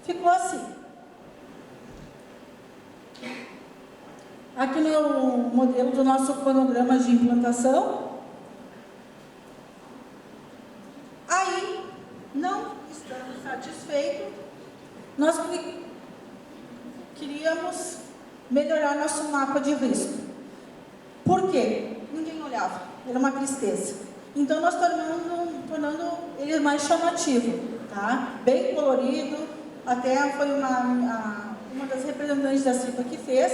ficou assim. Aqui no modelo do nosso cronograma de implantação. Aí, não estando satisfeitos, nós queríamos melhorar nosso mapa de risco. Por quê? Ninguém olhava, era uma tristeza. Então, nós tornando ele mais chamativo, tá? Bem colorido, até foi uma das representantes da CIPA que fez.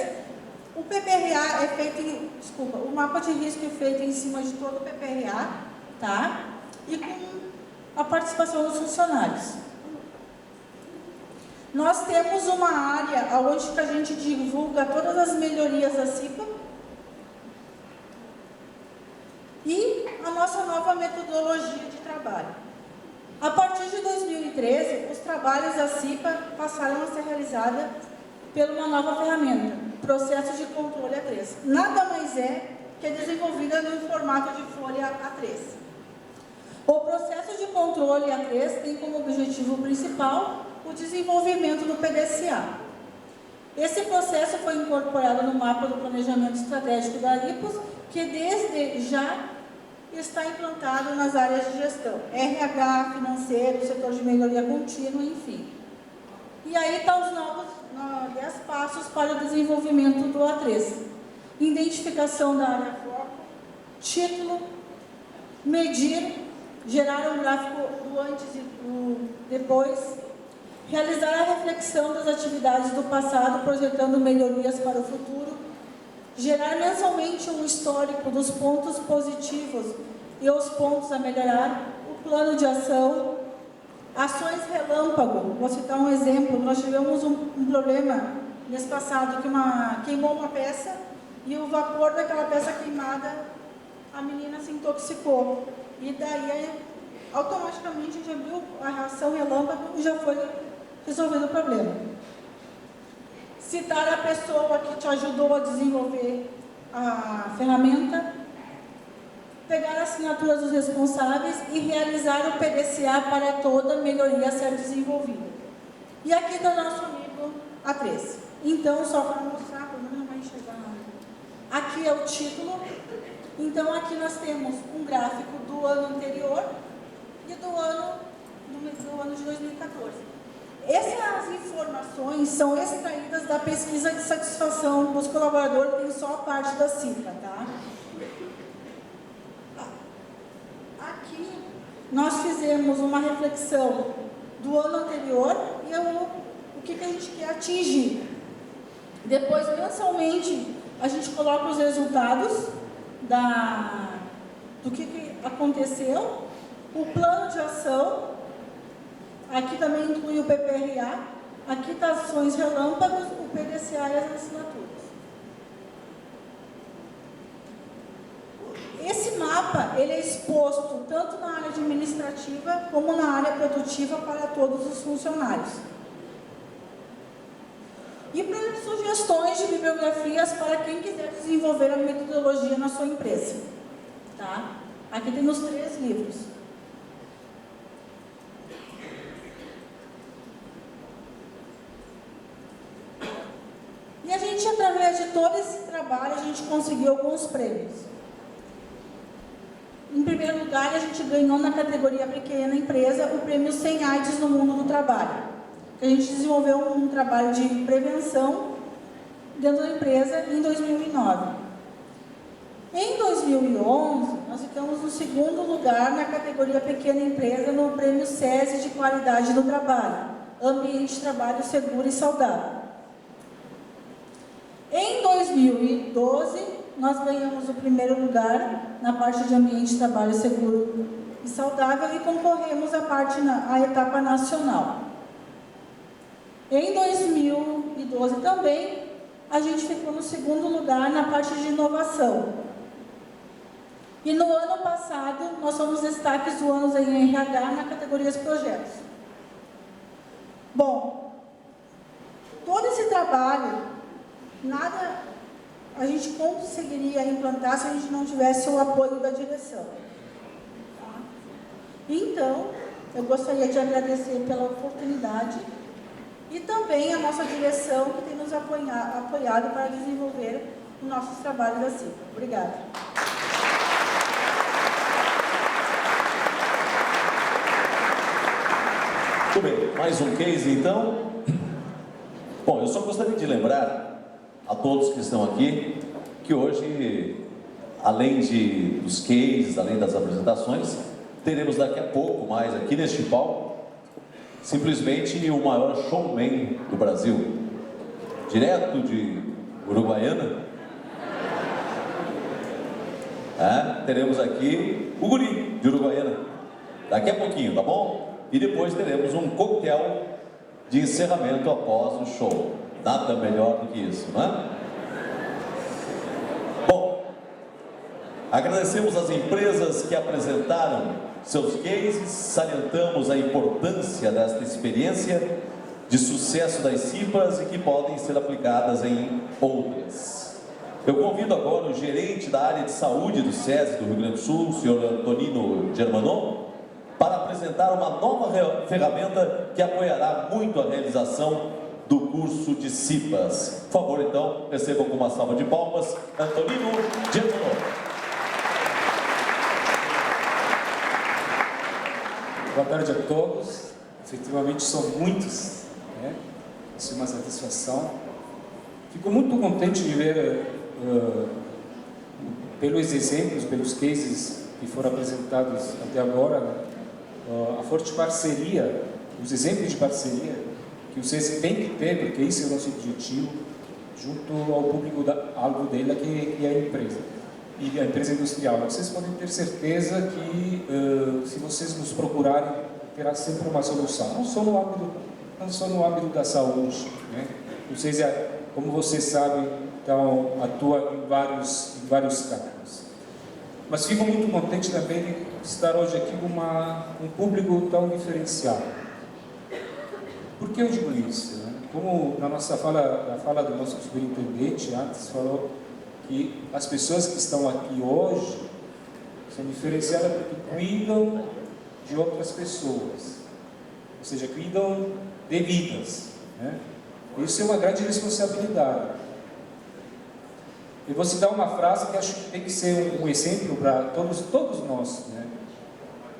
O PPRA é feito, o mapa de risco é feito em cima de todo o PPRA, tá? E com a participação dos funcionários. Nós temos uma área onde a gente divulga todas as melhorias da CIPA e a nossa nova metodologia de trabalho. A partir de 2013, os trabalhos da CIPA passaram a ser realizados por uma nova ferramenta, processo de controle A3. Nada mais é que é desenvolvida no formato de folha A3. O processo de controle A3 tem como objetivo principal o desenvolvimento do PDCA. Esse processo foi incorporado no mapa do planejamento estratégico da IPOS, que desde já está implantado nas áreas de gestão, RH, financeiro, setor de melhoria contínua, enfim. E aí estão os novos 10 passos para o desenvolvimento do A3. Identificação da área foco, título, medir, gerar um gráfico do antes e do depois, realizar a reflexão das atividades do passado, projetando melhorias para o futuro, gerar mensalmente um histórico dos pontos positivos e os pontos a melhorar, o plano de ação, ações relâmpago. Vou citar um exemplo. Nós tivemos um problema mês passado que queimou uma peça e o vapor daquela peça queimada, a menina se intoxicou. E daí, automaticamente, a gente abriu a ação relâmpago e já foi resolvido o problema. Citar a pessoa que te ajudou a desenvolver a ferramenta, pegar as assinaturas dos responsáveis e realizar o PDCA para toda melhoria a ser desenvolvida. E aqui está o nosso livro A3. Então, só para mostrar, pelo menos não vai enxergar nada. Aqui é o título. Então, aqui nós temos um gráfico do ano anterior e do ano de 2014. Essas informações são extraídas da pesquisa de satisfação dos colaboradores, tem só a parte da CIPA, tá? Aqui nós fizemos uma reflexão do ano anterior e o que a gente quer atingir. Depois, mensalmente, a gente coloca os resultados do que aconteceu, o plano de ação. Aqui também inclui o PPRA, aqui está as ações relâmpagos, o PDCA e as assinaturas. Esse mapa, ele é exposto tanto na área administrativa como na área produtiva para todos os funcionários. E para sugestões de bibliografias para quem quiser desenvolver a metodologia na sua empresa. Tá? Aqui tem os 3 livros. E a gente, através de todo esse trabalho, a gente conseguiu alguns prêmios. Em primeiro lugar, a gente ganhou na categoria Pequena Empresa o prêmio 100 AIDS no Mundo do Trabalho. A gente desenvolveu um trabalho de prevenção dentro da empresa em 2009. Em 2011, nós ficamos no segundo lugar na categoria Pequena Empresa no prêmio SESI de Qualidade do Trabalho, Ambiente de Trabalho Seguro e Saudável. Em 2012, nós ganhamos o primeiro lugar na parte de ambiente de trabalho seguro e saudável e concorremos à etapa nacional. Em 2012 também, a gente ficou no segundo lugar na parte de inovação. E no ano passado, nós fomos destaques do ano em RH na categoria de projetos. Bom, todo esse trabalho, nada a gente conseguiria implantar se a gente não tivesse o apoio da direção. Tá? Então, eu gostaria de agradecer pela oportunidade e também a nossa direção que tem nos apoiado para desenvolver os nossos trabalhos da CIPA. Obrigada.
Muito bem, mais um case então. Bom, eu só gostaria de lembrar a todos que estão aqui que hoje, além dos cases, além das apresentações, teremos daqui a pouco mais aqui neste palco simplesmente o maior showman do Brasil, direto de Uruguaiana. Teremos aqui o guri de Uruguaiana, daqui a pouquinho, tá bom? E depois teremos um coquetel de encerramento após o show. Nada melhor do que isso, não é? Bom, agradecemos as empresas que apresentaram seus cases, salientamos a importância desta experiência de sucesso das CIPAs e que podem ser aplicadas em outras. Eu convido agora o gerente da área de saúde do SESI do Rio Grande do Sul, o senhor Antonino Germanon, para apresentar uma nova ferramenta que apoiará muito a realização do curso de CIPAs. Por favor, então, recebam com uma salva de palmas, Antonino Germanon.
Boa tarde a todos. Efetivamente são muitos, né? Isso é uma satisfação. Fico muito contente de ver, pelos exemplos, pelos cases que foram apresentados até agora, né? A forte parceria, os exemplos de parceria que o SESI tem que ter, porque esse é o nosso objetivo, junto ao público-alvo dele, que é a empresa. E a empresa industrial. Vocês podem ter certeza que, se vocês nos procurarem, terá sempre uma solução. Não só no âmbito da saúde, né? Vocês, como vocês sabem, então, atua em vários campos. Mas fico muito contente também de estar hoje aqui com um público tão diferenciado. Por que eu digo isso? Né? Como na fala do nosso superintendente antes falou, que as pessoas que estão aqui hoje são diferenciadas porque cuidam de outras pessoas, ou seja, cuidam de vidas, né? Isso é uma grande responsabilidade. Eu vou citar uma frase que acho que tem que ser um exemplo para todos nós, né?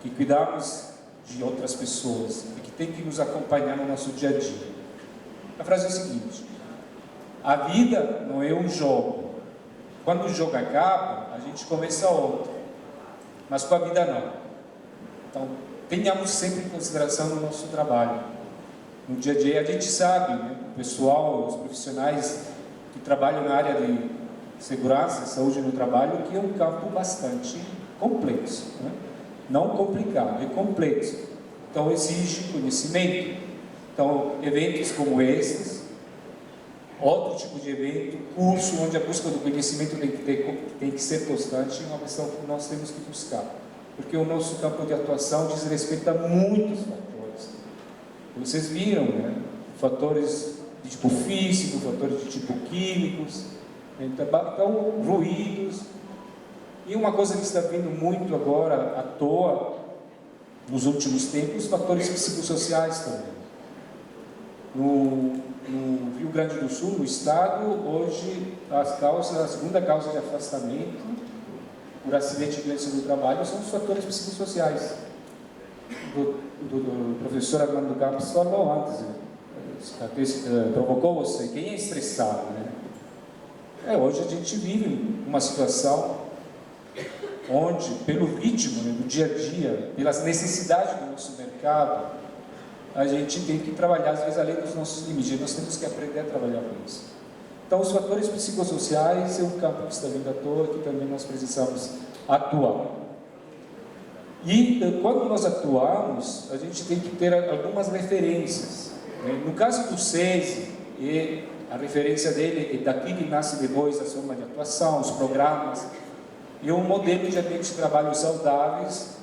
Que cuidamos de outras pessoas e que tem que nos acompanhar no nosso dia a dia. A frase é a seguinte: a vida não é um jogo. Quando o jogo acaba, a gente começa outro, mas com a vida não. Então, tenhamos sempre em consideração no nosso trabalho. No dia a dia, a gente sabe, né, o pessoal, os profissionais que trabalham na área de segurança, saúde no trabalho, que é um campo bastante complexo, né? Não complicado, é complexo. Então, exige conhecimento. Então, eventos como esses, outro tipo de evento, curso, onde a busca do conhecimento tem que ser constante, é uma questão que nós temos que buscar. Porque o nosso campo de atuação diz respeito a muitos fatores. Vocês viram, né? Fatores de tipo físico, fatores de tipo químicos, então, ruídos. E uma coisa que está vindo muito agora à toa, nos últimos tempos, fatores psicossociais também. No Rio Grande do Sul, no estado, hoje a segunda causa de afastamento por acidente de doença do trabalho são os fatores psicossociais. O professor Armando Campos falou antes, provocou você, quem é estressado, né? Hoje a gente vive uma situação onde, pelo ritmo, né, do dia a dia, pelas necessidades do nosso mercado, a gente tem que trabalhar, às vezes, além dos nossos limites, e nós temos que aprender a trabalhar com isso. Então, os fatores psicossociais é um campo que está vindo à toa, que também nós precisamos atuar. E, quando nós atuamos, a gente tem que ter algumas referências, né? No caso do SESI, a referência dele é daqui que nasce depois a forma de atuação, os programas, e um modelo de ambiente de trabalho saudáveis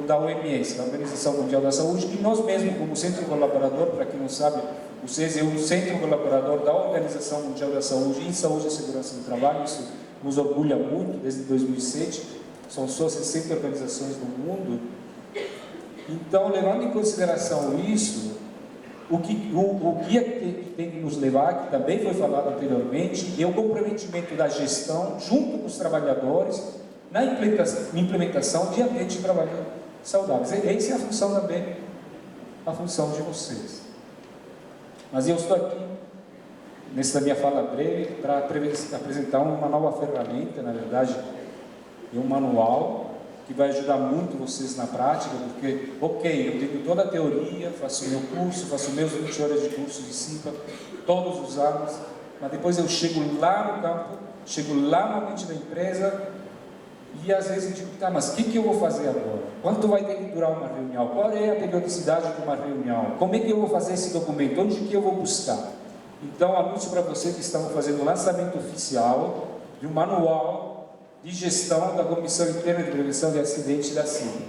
da OMS, da Organização Mundial da Saúde, e nós mesmos, como centro colaborador, para quem não sabe, o SESI é o centro colaborador da Organização Mundial da Saúde em Saúde e Segurança do Trabalho. Isso nos orgulha muito, desde 2007, são só 60 organizações no mundo. Então, levando em consideração isso, o que tem que nos levar, que também foi falado anteriormente, é o comprometimento da gestão junto com os trabalhadores na implementação de ambiente de trabalho saudáveis. Essa é a função também, a função de vocês. Mas eu estou aqui, nessa minha fala breve, para apresentar uma nova ferramenta, na verdade, é um manual que vai ajudar muito vocês na prática, porque, ok, eu tenho toda a teoria, faço meu curso, faço meus 20 horas de curso de CIPA todos os anos, mas depois eu chego lá no campo, chego lá no ambiente da empresa E às vezes eu digo, tá, mas o que eu vou fazer agora? Quanto vai ter que durar uma reunião? Qual é a periodicidade de uma reunião? Como é que eu vou fazer esse documento? Onde que eu vou buscar? Então, anúncio para você que estamos fazendo o lançamento oficial de um manual de gestão da Comissão Interna de Prevenção de Acidentes da CIPA.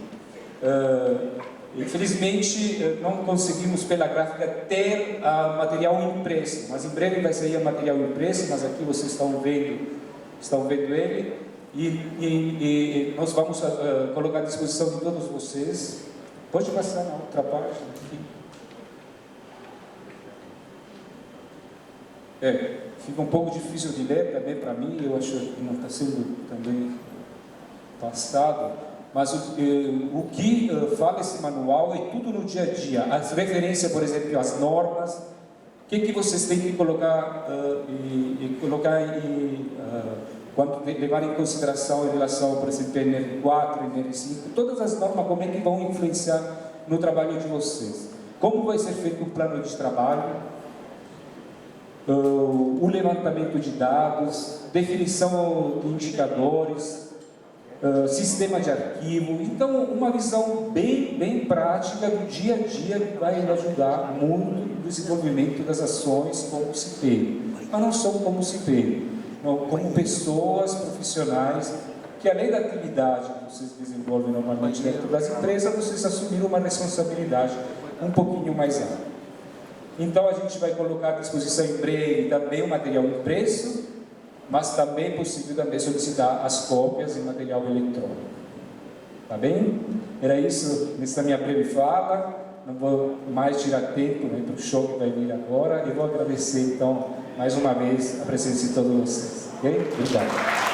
Infelizmente, não conseguimos pela gráfica ter material impresso, mas em breve vai sair o material impresso, mas aqui vocês estão vendo ele, e nós vamos colocar à disposição de todos vocês. Pode passar na outra página aqui. Fica um pouco difícil de ler também para mim, eu acho que não está sendo também passado, mas o que fala esse manual é tudo no dia a dia, as referências, por exemplo, às normas, o que vocês têm que colocar quando levar em consideração em relação, por exemplo, NR4, NR5, todas as normas, como é que vão influenciar no trabalho de vocês, como vai ser feito o plano de trabalho, o levantamento de dados, definição de indicadores, sistema de arquivo. Então, uma visão bem prática do dia a dia que vai ajudar muito no desenvolvimento das ações como CIPEI. Mas não só como CIPEI, como pessoas profissionais que, além da atividade que vocês desenvolvem normalmente dentro das empresas, vocês assumiram uma responsabilidade um pouquinho mais alta. Então, a gente vai colocar à disposição em breve também o material impresso, mas também é possível também solicitar as cópias em material eletrônico. Tá bem? Era isso nessa minha breve fala. Não vou mais tirar tempo para o show que vai vir agora. E vou agradecer, então, mais uma vez, a presença de todos vocês. Ok? Obrigado.